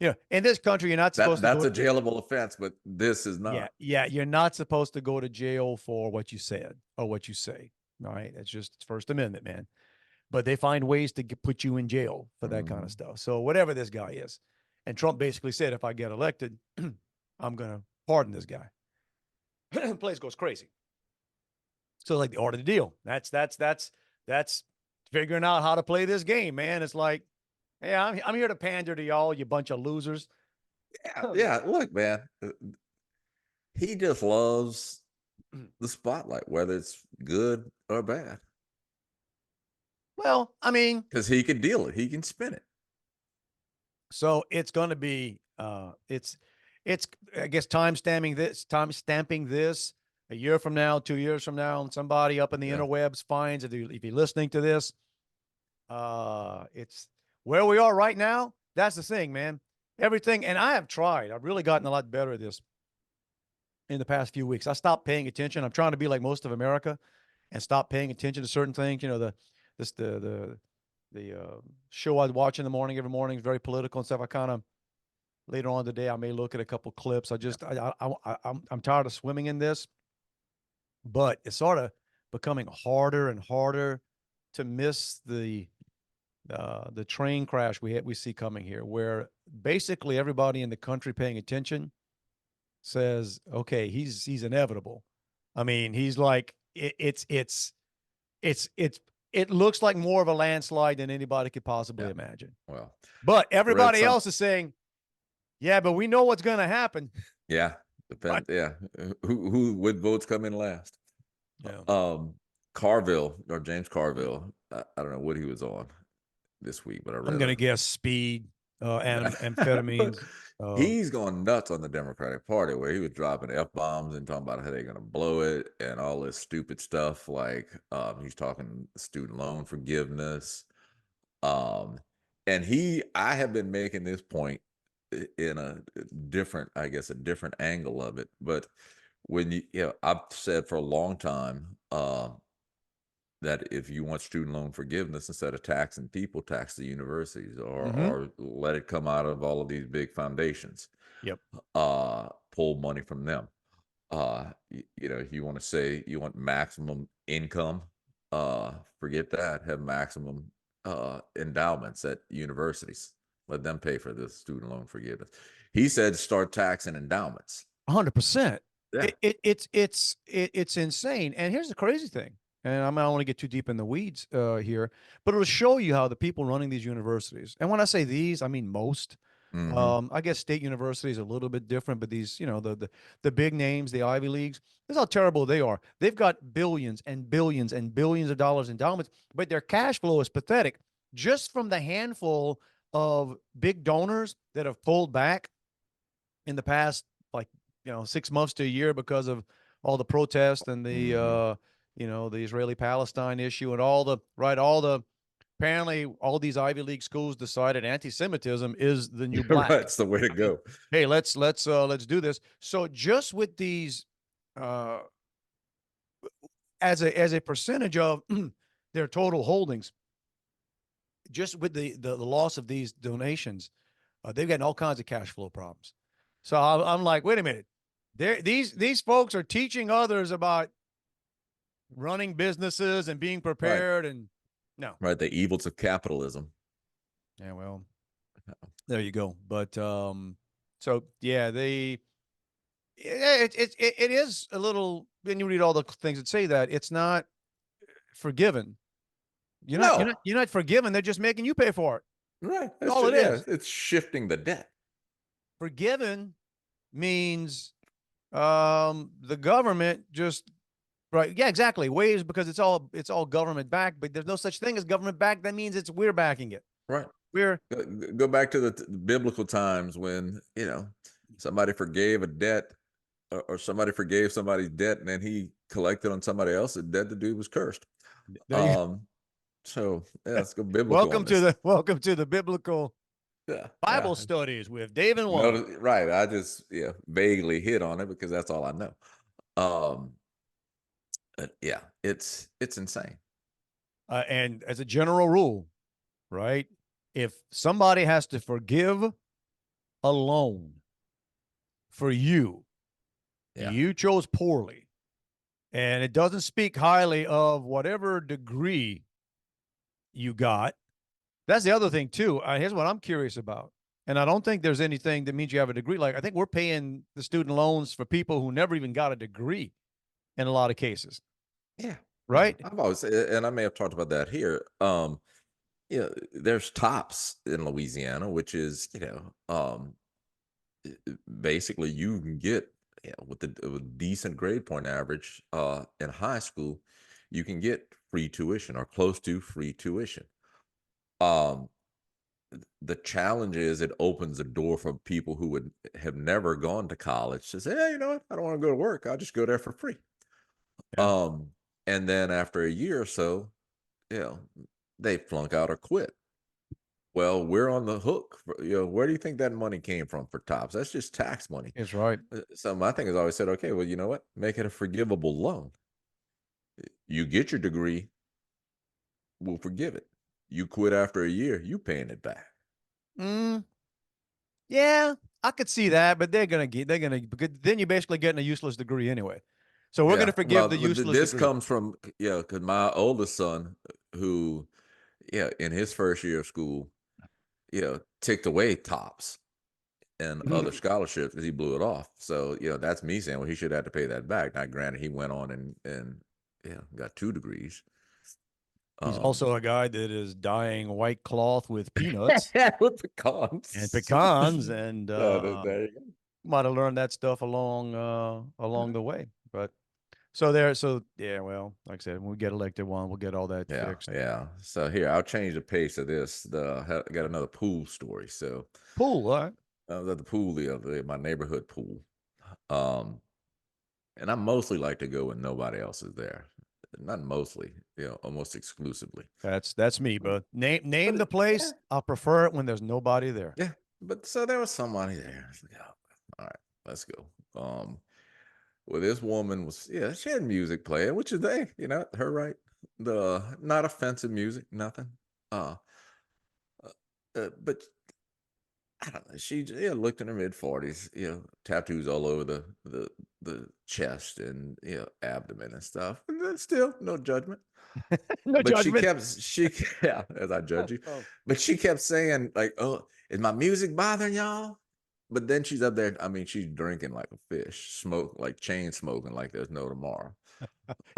in this country, you're not supposed to That's go. a jailable offense, but this is Yeah, not. yeah, you're not supposed to go to jail for what you said or what you say. All right, it's First Amendment, man. But they find ways to put you in jail for that kind of Mhm. stuff. So whatever this guy is, and Trump basically said, if I get elected, I'm gonna pardon this guy. Place goes crazy. So like the art of the deal. That's figuring out how to play this game, man. It's like, yeah, I'm here to pander to y'all, you bunch of losers. Yeah, look, man. He just loves the spotlight, whether it's good or bad, Well, I mean, because he can deal it. He can spin it. so it's going to be it's I guess time stamping this a year from now, 2 years from now, and somebody up in the Yeah. interwebs finds if you're listening to this, it's where we are right now. That's the thing, man. Everything, and I have tried. I've really gotten a lot better at this in the past few weeks. I stopped paying attention. I'm trying to be like most of America and stop paying attention to certain things. You know, the show I watch in the morning every morning is very political and stuff. I kind of later on today I may look at a couple clips. I'm tired of swimming in this, but it's sort of becoming harder and harder to miss the train crash we see coming here, where basically everybody in the country paying attention says, okay, he's inevitable. I mean, he's like it looks like more of a landslide than anybody could possibly Yeah. imagine. Well, But I read everybody some. else is saying, yeah, but we know what's going to happen. Yeah, But depend. Yeah, who would votes come in last? yeah, Um, Carville or James Carville. I don't know what he was on this week, but I I'm read going to a. guess speed, But amphetamines. he's going nuts on the Democratic Party, where he was dropping f bombs and talking about how they're going to blow it and all this stupid stuff. Like he's talking student loan forgiveness. Um, and I have been making this point in a different, I guess, a different angle of it. But when I've said for a long time that if you want student loan forgiveness, instead of taxing people, tax the universities, Mm-hmm. or let it come out of all of these big foundations. Yep. Pull money from them. You want to say you want maximum income, forget that. Have maximum endowments at universities. Let them pay for the student loan forgiveness. He said start taxing endowments. 100%. Yeah. It's insane. And here's the crazy thing. And I don't want to get too deep in the weeds here, but it'll show you how the people running these universities, and when I say these, I mean most. Mm-hmm. I guess state universities are a little bit different, but these, the big names, the Ivy Leagues, this is how terrible they are. They've got billions and billions and billions of dollars endowments, but their cash flow is pathetic. Just from the handful of big donors that have pulled back in the past, like 6 months to a year, because of all the protests and Mm-hmm. the Israeli Palestine issue and all the apparently all these Ivy League schools decided anti-Semitism is the new Right, black. it's the way to I mean, go. hey, let's do this. So just with these, uh, as a percentage of their total holdings, just with the loss of these donations, they've gotten all kinds of cash flow problems. So I'm like, wait a minute, these folks are teaching others about running businesses and being Right. prepared, and no, Right. The evils of capitalism. yeah, well, there you go. But so yeah, it is a little. When you read all the things that say that, it's not forgiven. No. You're not forgiven. They're just making you pay for it. Right. That's That's all true. it Yeah. is. It's shifting the debt. Forgiven means the government just right. Yeah, exactly. Waves, because it's all government backed, but there's no such thing as government backed. That means we're backing it. Right. We're Go back to the biblical times when, somebody forgave a debt, or somebody forgave somebody's debt, and then he collected on somebody else's debt. The dude was cursed. there you Um, so yeah, let's go biblical welcome on to this. the biblical Yeah. Bible Yeah. studies with Dave and Juan. No, right. I just vaguely hit on it because that's all I know. Um, yeah, it's insane. And as a general rule, right? If somebody has to forgive a loan for you, Yeah. you chose poorly, and it doesn't speak highly of whatever degree you got. That's the other thing too. Here's what I'm curious about. And I don't think there's anything that means you have a degree. Like, I think we're paying the student loans for people who never even got a degree in a lot of cases, Yeah. Yeah. right? I've always, and I may have talked about that here. There's tops in Louisiana, which is, basically you can get with a decent grade point average in high school, you can get free tuition or close to free tuition. Um, the challenge is it opens the door for people who would have never gone to college to say, hey, you know what? I don't want to go to work. I'll just go there for free. Yeah. And then after a year or so, you know, they flunk out or quit. Well, we're on the hook for, where do you think that money came from for TOPS? That's just tax money. It's right. So my thing has always said, okay, well, you know what? Make it a forgivable loan. You get your degree, we'll forgive it. You quit after a year, you paying it back. Mm, yeah, I could see that, but because then you're basically getting a useless degree anyway. So we're going to Yeah. forgive Well, the but useless this degree. comes from, because my oldest son, who, in his first year of school, ticked away TOPS and other scholarships because he blew it off. So, that's me saying, well, he should have to pay that back. Now, granted, he went on and got 2 degrees. He's also a guy that is dyeing white cloth with peanuts With the cons. and pecans, and There you go. might have learned that stuff along the way. But so yeah, well, like I said, when we get elected, Juan, we'll get all that Yeah, fixed. yeah. So here, I'll change the pace of this. I got another pool story. So Pool, all right. I was at the pool the other day, my neighborhood pool. Um, and I mostly like to go when nobody else is there. Not mostly, almost exclusively. That's me, but name But the yeah, place. I'll prefer it when there's nobody there. yeah. But so there was somebody there. I was like, oh, all right, let's go. Well, this woman was, she had music playing, which is her right. The not offensive music, nothing. Uh, but I don't know. She looked in her mid-40s, tattoos all over the chest and abdomen and stuff. And then still no judgment. No But judgment. yeah, as I judge you. Oh. But she kept saying, like, oh, is my music bothering y'all? But then she's up there. I mean, she's drinking like a fish, smoke like chain smoking like there's no tomorrow.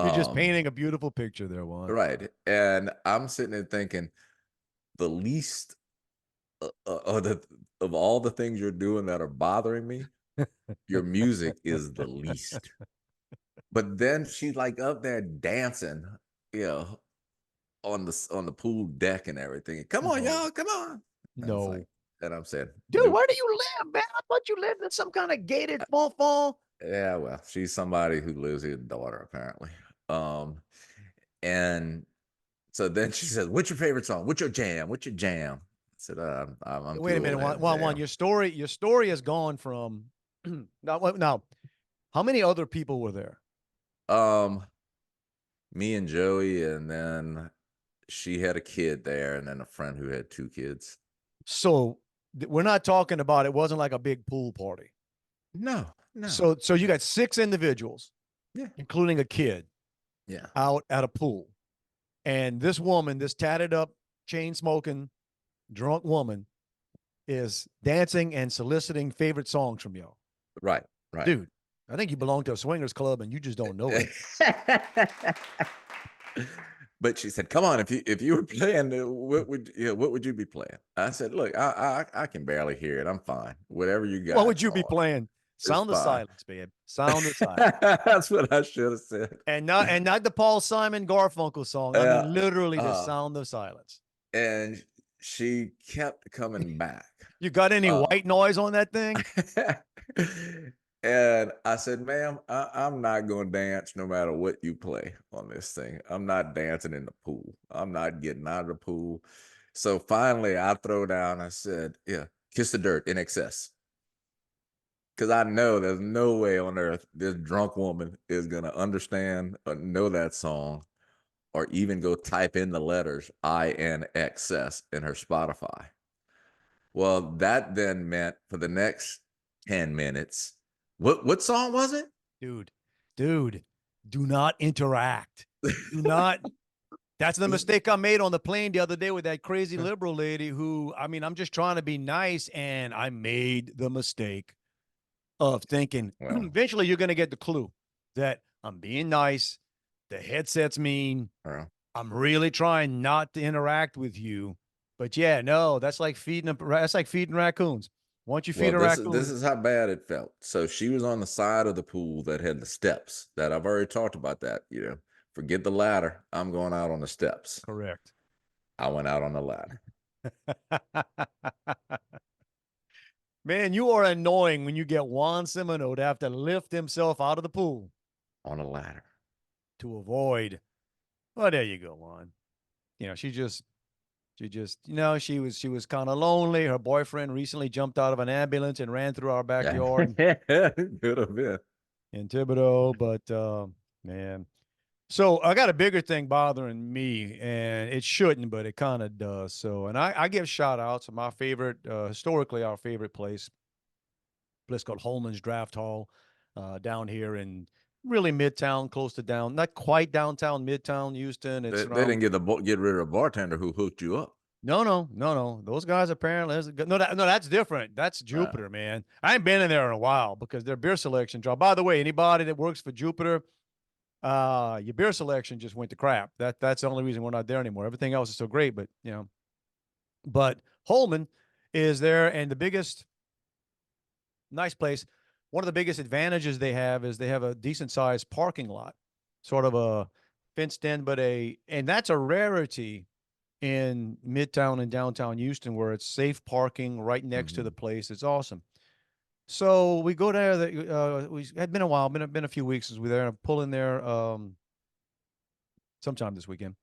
You're just Um, painting a beautiful picture there, Juan. right. And I'm sitting there thinking, the least of all the things you're doing that are bothering me, your music is the least. But then she's like up there dancing, you know, on the pool deck and everything. Come on, No, y'all, come on. And it's like, no. and I'm saying, Dude, nope. where do you live, man? I thought you lived in some kind of gated fall. Yeah, well, she's somebody who lives here, daughter, apparently. Um, and so then she says, "What's your favorite song? What's your jam? What's your jam?" I said, "I'm Wait too a old minute, to have a Juan. jam." Your story has gone from now. How many other people were there? Um, Me and Joey, and then she had a kid there, and then a friend who had 2 kids. So we're not talking about it wasn't like a big pool party. No, no. So you got 6 individuals, Yeah, including a kid, yeah. out at a pool. And this woman, this tatted up, chain smoking, drunk woman, is dancing and soliciting favorite songs from y'all. Right, right. Dude, I think you belong to a swingers club and you just don't know it. But she said, "Come on, if you were playing, what would you be playing?" I said, "Look, I can barely hear it. I'm fine. Whatever you What would got you be on, playing? it's Sound of fine." silence, babe. Sound of silence. That's what I should have said. And not the Paul Simon Garfunkel song. I Yeah, mean, literally the uh, sound of silence. and she kept coming back. You got any Uh, white noise on that thing? and I said, "Ma'am, I'm not going to dance no matter what you play on this thing. I'm not dancing in the pool. I'm not getting out of the pool." So finally, I throw down. I said, "Yeah, kiss the dirt in excess." Because I know there's no way on earth this drunk woman is going to understand or know that song or even go type in the letters INXS in her Spotify. Well, that then meant for the next 10 minutes, what song was it? Dude, do not interact. Do not. That's the mistake I made on the plane the other day with that crazy liberal lady who, I mean, I'm just trying to be nice. And I made the mistake of thinking Well, eventually you're going to get the clue that I'm being nice. The headset's mean. uh, I'm really trying not to interact with you. But yeah, no, that's like feeding raccoons. Once you Well, feed a this raccoon, is how bad it felt. So she was on the side of the pool that had the steps. That I've already talked about that. Forget the ladder. I'm going out on the steps. correct. I went out on the ladder. Man, you are annoying when you get Juan Semino to have to lift himself out of the pool On a ladder. to avoid. Well, there you go, Juan. She was kind of lonely. Her boyfriend recently jumped out of an ambulance and ran through our Yeah. backyard Could have been. in Thibodeau. But man, so I got a bigger thing bothering me, and it shouldn't, but it kind of does. So, and I give shout outs to my favorite, historically our favorite place called Holman's Draft Hall, down here in really Midtown, close to not quite downtown Midtown Houston. It's They around. didn't get rid of the bartender who hooked you up. No. Those guys apparently no, that's different. That's Jupiter, man. I ain't been in there in a while because their beer selection drop. By the way, anybody that works for Jupiter, your beer selection just went to crap. That's the only reason we're not there anymore. Everything else is so great, but Holman is there, and the biggest nice place. One of the biggest advantages they have is they have a decent sized parking lot, sort of a fenced in, and that's a rarity in Midtown and downtown Houston, where it's safe parking right next to the place. It's awesome. So we go there. We had been a while, been a few weeks since we were there. And pull in there sometime this weekend,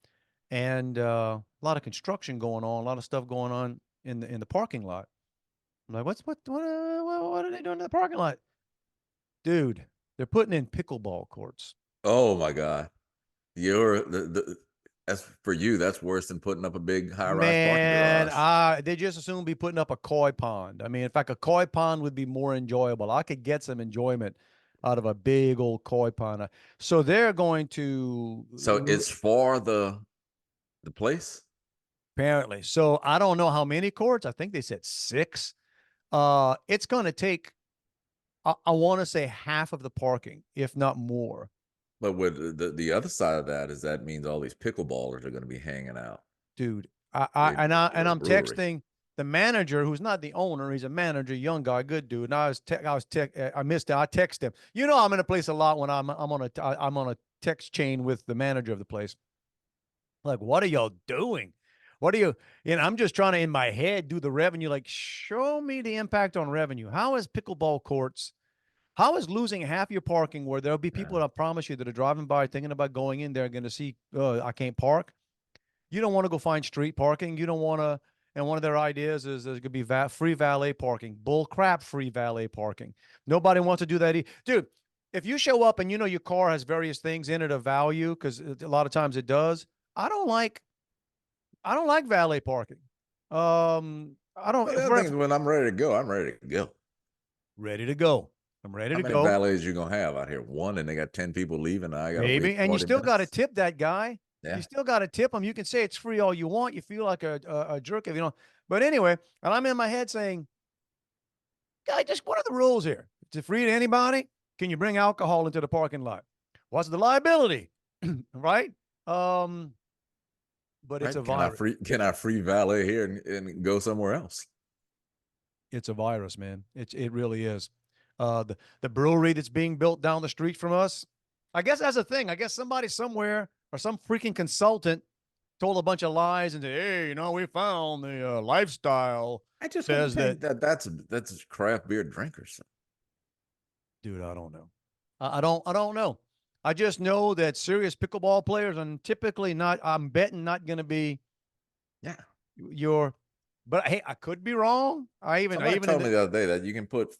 and a lot of construction going on, a lot of stuff going on in the parking lot. I'm like, what are they doing in the parking lot, dude? They're putting in pickleball courts. Oh my God. That's for you. That's worse than putting up a big high-rise parking Man, garage. they just assume be putting up a koi pond. I mean, in fact, a koi pond would be more enjoyable. I could get some enjoyment out of a big old koi pond. So they're going to So it's for the place? apparently. So I don't know how many courts. I think they said 6. It's going to take, I want to say half of the parking, if not more. But with the other side of that is that means all these pickleballers are going to be hanging out. Dude, We're I'm brewery. texting the manager, who's not the owner. He's a manager, young guy, good dude. And I missed it. I text him. I'm in a place a lot when I'm on a text chain with the manager of the place. Like, what are y'all doing? What are you? I'm just trying to in my head do the revenue. Like, show me the impact on revenue. How is pickleball courts? How is losing half your parking, where there'll be people that I promise you that are driving by thinking about going in there, going to see, I can't park. You don't want to go find street parking. You don't want to. And one of their ideas is there's going to be free valet parking. Bull crap, free valet parking. Nobody wants to do that. Dude, if you show up and your car has various things in it of value, because a lot of times it does. I don't like valet parking. I don't. Well, the other thing is when I'm ready to go, I'm ready to go. Ready to go. I'm ready How to many go. valets you gonna have out here? One, and they got 10 people leaving. And I got to Maybe, wait and you 40 still got to minutes? tip that guy. Yeah. You still got to tip him. You can say it's free all you want. You feel like a jerk if you don't. But anyway, and I'm in my head saying, guy, just what are the rules here? Is it free to anybody? Can you bring alcohol into the parking lot? What's the liability? Right? But it's a virus. Can I free valet here and go somewhere else? It's a virus, man. It really is. The brewery that's being built down the street from us, I guess that's a thing. I guess somebody somewhere or some freaking consultant told a bunch of lies and said, hey, we found the lifestyle I just says think that. that's craft beer drinkers. Dude, I don't know. I don't know. I just know that serious pickleball players are typically not. I'm betting not going to be. Yeah. But hey, I could be wrong. Somebody told me the other day that you can put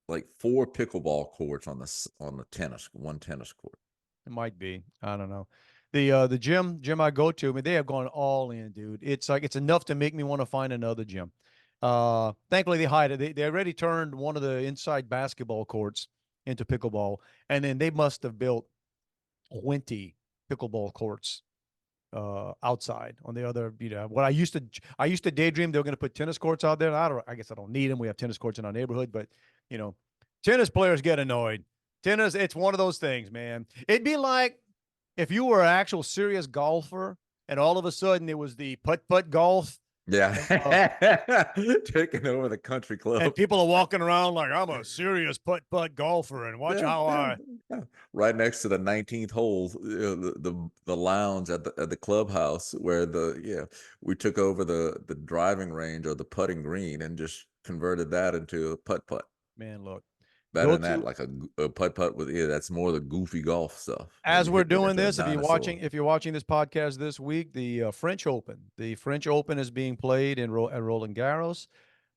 like 4 pickleball courts on one tennis court. It might be. I don't know. The gym I go to, I mean, they have gone all in, dude. It's like it's enough to make me want to find another gym. Thankfully they hide it. They already turned one of the inside basketball courts into pickleball, and then they must have built 20 pickleball courts outside on the other. What I used to daydream they were going to put tennis courts out there. I guess I don't need them. We have tennis courts in our neighborhood, but tennis players get annoyed. Tennis, it's one of those things, man. It'd be like if you were an actual serious golfer and all of a sudden it was the putt-putt golf Yeah. Uh, Taking over the country and club. people are walking around like I'm a serious putt golfer, and watch Yeah, how yeah, I. yeah. Right next to the 19th hole, the lounge at the clubhouse where we took over the driving range or the putting green and just converted that into a putt. Man, look, Better go than that, to like a putt with that's more the goofy golf stuff where as you're we're hitting it doing into a this. dinosaur. If you're watching this podcast this week, the French Open is being played at Roland Garros.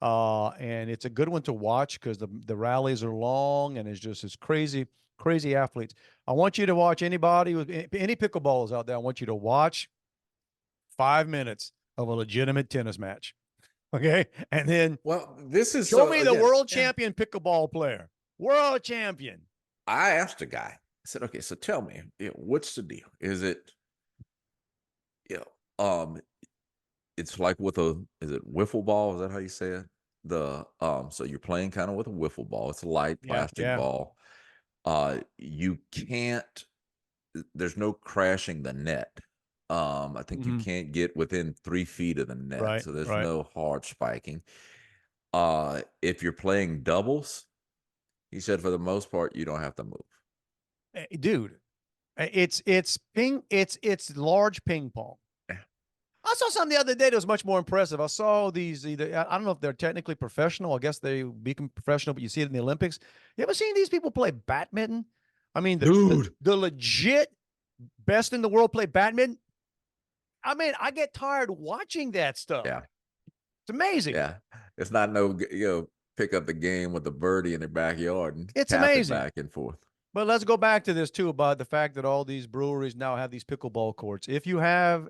And it's a good one to watch because the rallies are long and it's crazy athletes. I want you to watch anybody with any pickleballers out there. I want you to watch 5 minutes of a legitimate tennis match. Okay. And then Well, this is show so me the again. world Yeah, champion pickleball player. World champion. I asked a guy. I said, "Okay, so tell me, what's the deal? Is it, you know, it's like with is it wiffle ball? Is that how you say it? So you're playing kind of with a wiffle ball. It's a light Yeah. plastic Yeah. ball. You can't. There's no crashing the net. I think you Mm-hmm. can't get within 3 feet of the net, Right. so there's Right. no hard spiking. If you're playing doubles, he said for the most part you don't have to move. Dude, it's large ping pong. Yeah. I saw something the other day that was much more impressive. I saw these I don't know if they're technically professional. I guess they become professional, but you see it in the Olympics. You ever seen these people play badminton? I mean, Dude. the legit best in the world play badminton. I mean, I get tired watching that stuff. Yeah. It's amazing. Yeah. It's not no, pick up the game with the birdie in their backyard and It's tap it amazing. back and forth. But let's go back to this too about the fact that all these breweries now have these pickleball courts. If you have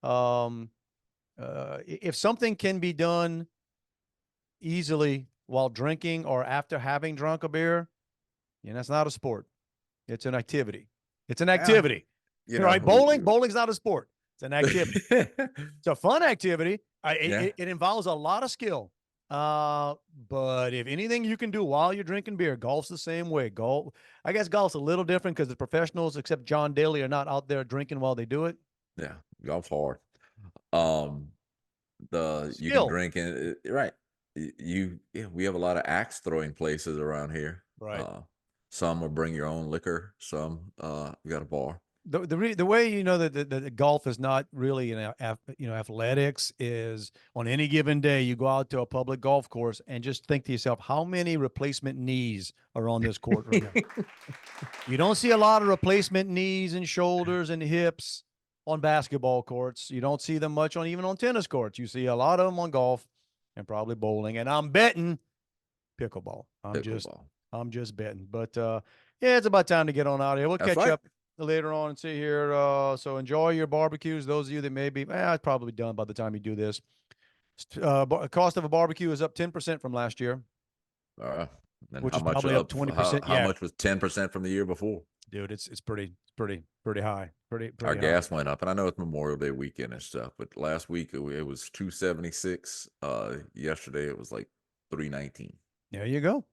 um, if something can be done easily while drinking or after having drunk a beer, that's not a sport. It's an activity. It's an Yeah. activity. Right? Bowling's not a sport. It's an activity. It's a fun activity. Yeah. It involves a lot of skill. But if anything you can do while you're drinking beer, golf's the same way. I guess golf's a little different because the professionals, except John Daly, are not out there drinking while they do it. Yeah. Golf's hard. Um, you can Skill. drink in right. We have a lot of axe throwing places around here. Right. Some will bring your own liquor. Some we got a bar. The way you know that the golf is not really athletics is on any given day you go out to a public golf course and just think to yourself how many replacement knees are on this court right now. You don't see a lot of replacement knees and shoulders and hips on basketball courts. You don't see them much even on tennis courts. You see a lot of them on golf and probably bowling. And I'm betting pickleball. I'm just betting. But yeah, it's about time to get on out of here. We'll That's catch right. up later on and see here. So enjoy your barbecues. Those of you that may be, it's probably done by the time you do this. Cost of a barbecue is up 10% from last year, And which how is much probably up up? 20%. How Yeah, much was 10% from the year before? dude, it's pretty high. Pretty Our high. gas went up, and I know it's Memorial Day weekend and stuff, but last week it was 276. Yesterday it was like 319. There you go.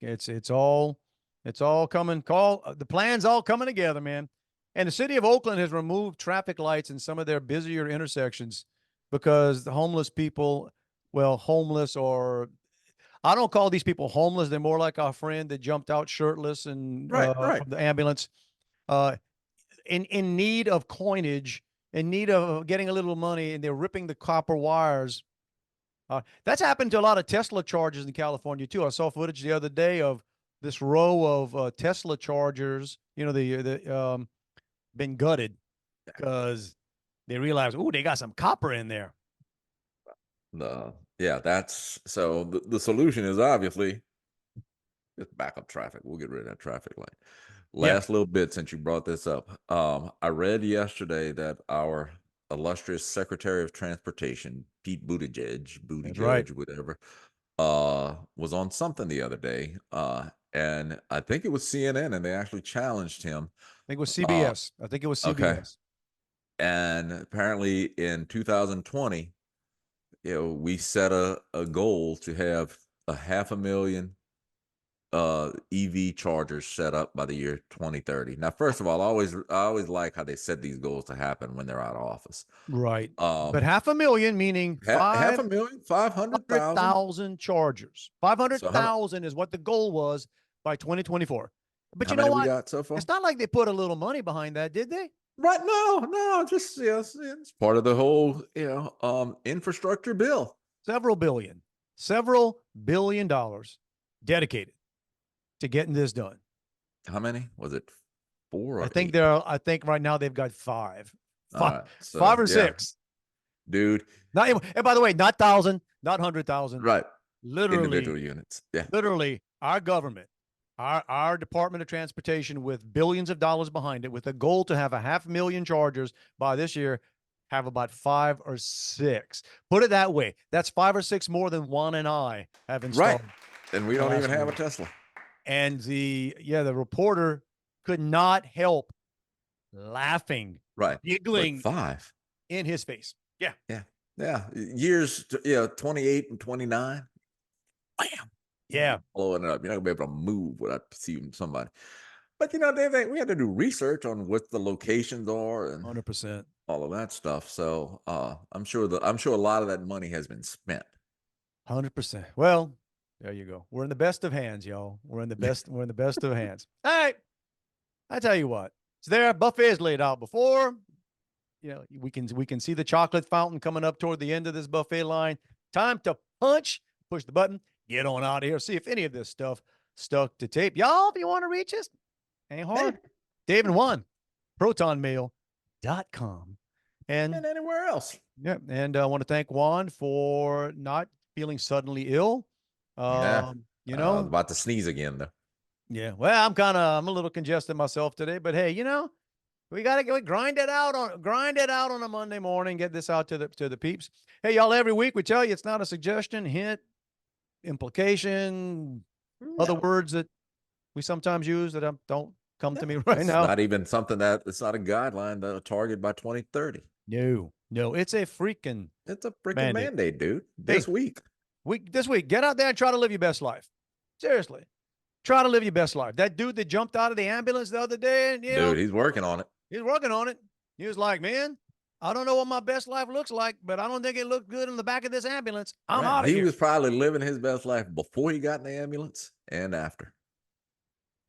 It's all coming. The plans all coming together, man. And the city of Oakland has removed traffic lights in some of their busier intersections because the homeless people, homeless or I don't call these people homeless. They're more like our friend that jumped out shirtless and Right. from the ambulance, in need of coinage, in need of getting a little money, and they're ripping the copper wires. That's happened to a lot of Tesla chargers in California too. I saw footage the other day of this row of Tesla chargers. The been gutted because they realized, they got some copper in there. That's so the solution is obviously just back up traffic. We'll get rid of that traffic light. Yeah, Last little bit since you brought this up. I read yesterday that our illustrious Secretary of Transportation, Pete that's right. whatever, was on something the other day. And I think it was CNN, and they actually challenged him. I think it was Uh, CBS. I think it was okay. CBS. And apparently in 2020, we set a goal to have 500,000 EV chargers set up by the year 2030. Now, first of all, I always like how they set these goals to happen when they're out of office. Right. But Um, 500,000 meaning half a million, 500,000. 500,000 chargers. So how 500,000 is what the goal was by 2024. But how you know many we what? got so far? It's not like they put a little money behind that, did they? Right? No, just it's part of the whole infrastructure bill. Several billion dollars dedicated to getting this done. How many was it? 4 or I think 8? I think right now they've got five. All right, so, 5 or yeah, 6. dude. Not and by the way, not 1,000, not 100,000. Right, Literally, individual units. Yeah, literally, our government, our Department of Transportation, with billions of dollars behind it, with a goal to have 500,000 chargers by this year, have about 5 or 6. Put it that way. That's 5 or 6 more than Juan and I have installed. right. And we in the don't last even have a year. Tesla. And the reporter could not help laughing, Right, but giggling 5. in his face. Yeah. Yeah. Years, 28 and 29. Bam. Yeah. Blowing it up. You're not gonna be able to move without perceiving somebody. But we had to do research on what the locations are and 100%. all of that stuff. So I'm sure a lot of that money has been spent. 100%. Well, there you go. We're in the best of hands, y'all. We're in the best of hands. All right. I tell you what. It's there. Buffet's laid out before. We can see the chocolate fountain coming up toward the end of this buffet line. Time to punch, push the button, get on out of here. See if any of this stuff stuck to tape. Y'all, if you want to reach us, ain't hard. Dave and Juan, protonmail.com. And anywhere else. Yeah, and I want to thank Juan for not feeling suddenly ill. Yeah. You I know, was about to sneeze again though. yeah. Well, I'm a little congested myself today, but hey, we got to grind it out on a Monday morning, get this out to the peeps. Hey, y'all, every week we tell you it's not a suggestion, hint, implication, other words that we sometimes use that don't come to me right now. It's not even something it's not a guideline, a target by 2030. No, it's a freaking It's a freaking mandate, dude. Hey, this week, get out there and try to live your best life. Seriously. Try to live your best life. That dude that jumped out of the ambulance the other day, dude, he's working on it. He's working on it. He was like, man, I don't know what my best life looks like, but I don't think it looked good in the back of this ambulance. I'm out of here. He was probably living his best life before he got in the ambulance and after.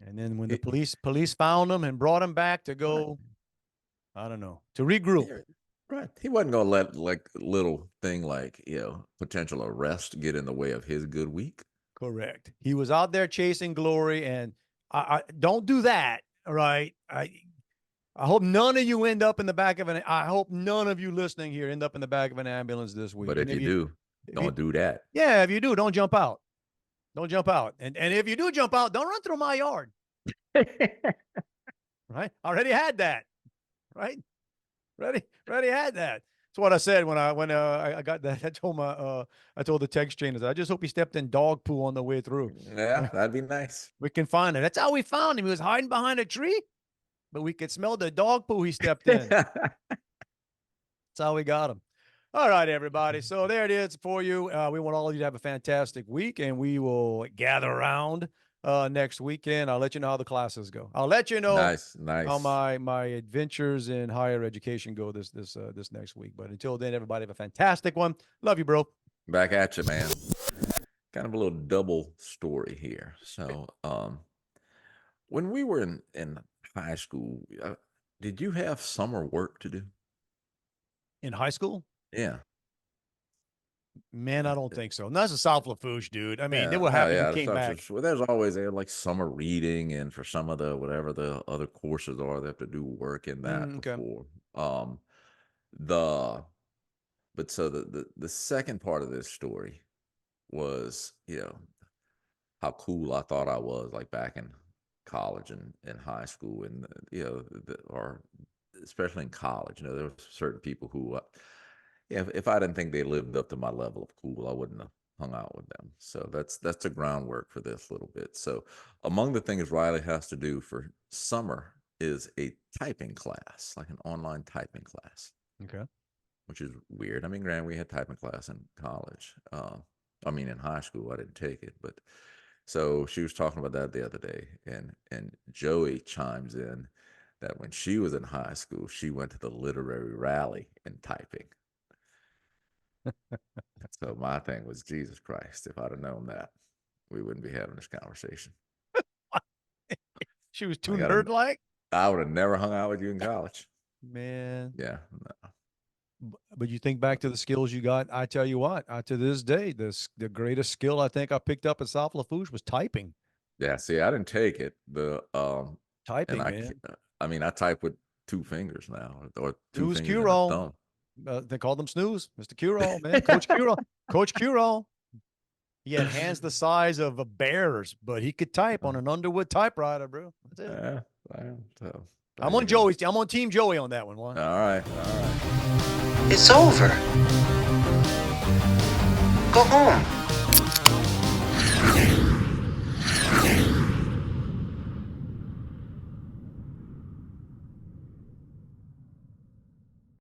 And then when the police found him and brought him back to go, I don't know, to regroup. Right. He wasn't going to let little thing like, potential arrest get in the way of his good week. Correct. He was out there chasing glory, and I don't do that. All right. I hope none of you end up in the back of I hope none of you listening here end up in the back of an ambulance this week. But if you do, don't do that. Yeah. If you do, don't jump out. Don't jump out. And if you do jump out, don't run through my yard. Right. Already had that. Right. Ready had that. That's what I said when I got that. I told the text chain, I just hope he stepped in dog poo on the way through. Yeah, that'd be nice. We can find him. That's how we found him. He was hiding behind a tree, but we could smell the dog poo he stepped in. That's how we got him. All right, everybody. So there it is for you. We want all of you to have a fantastic week, and we will gather around next weekend. I'll let you know how the classes go. I'll let you know nice. how my adventures in higher education go this next week. But until then, everybody have a fantastic one. Love you, bro. Back at you, man. Kind of a little double story here. So, when we were in high school, did you have summer work to do? In high school? Yeah. Man, I don't think so. And that's a South Lafourche, dude. I mean, they were happy we came back. Well, there's always like summer reading, and for some of the whatever the other courses are, they have to do work in that before. But so the second part of this story was, how cool I thought I was, like back in college and in high school, and or especially in college. There were certain people who. If I didn't think they lived up to my level of cool, I wouldn't have hung out with them. So that's the groundwork for this little bit. So among the things Riley has to do for summer is a typing class, like an online typing class. Okay. Which is weird. I mean, granted, we had typing class in college. In high school, I didn't take it, but So she was talking about that the other day, and Joey chimes in that when she was in high school, she went to the literary rally in typing. So my thing was, Jesus Christ, if I'd have known that, we wouldn't be having this conversation. She was too Like, nerd-like. I would have never hung out with you in college. Man. Yeah. No. But you think back to the skills you got. I tell you what, to this day, the greatest skill I think I picked up at South Lafourche was typing. Yeah. See, I didn't take it. And Typing, man. I mean, I type with 2 fingers now, or two Snooze fingers and a Q-roll. thumb. They called them snooze, Mr. Q-roll, man. Coach Q-roll. Coach Q-roll. He had hands the size of a bear's, but he could type on an Underwood typewriter, bro. That's it. Yeah. So I'm on Joey's. I'm on Team Joey on that one. Juan. All right. It's over. Go home.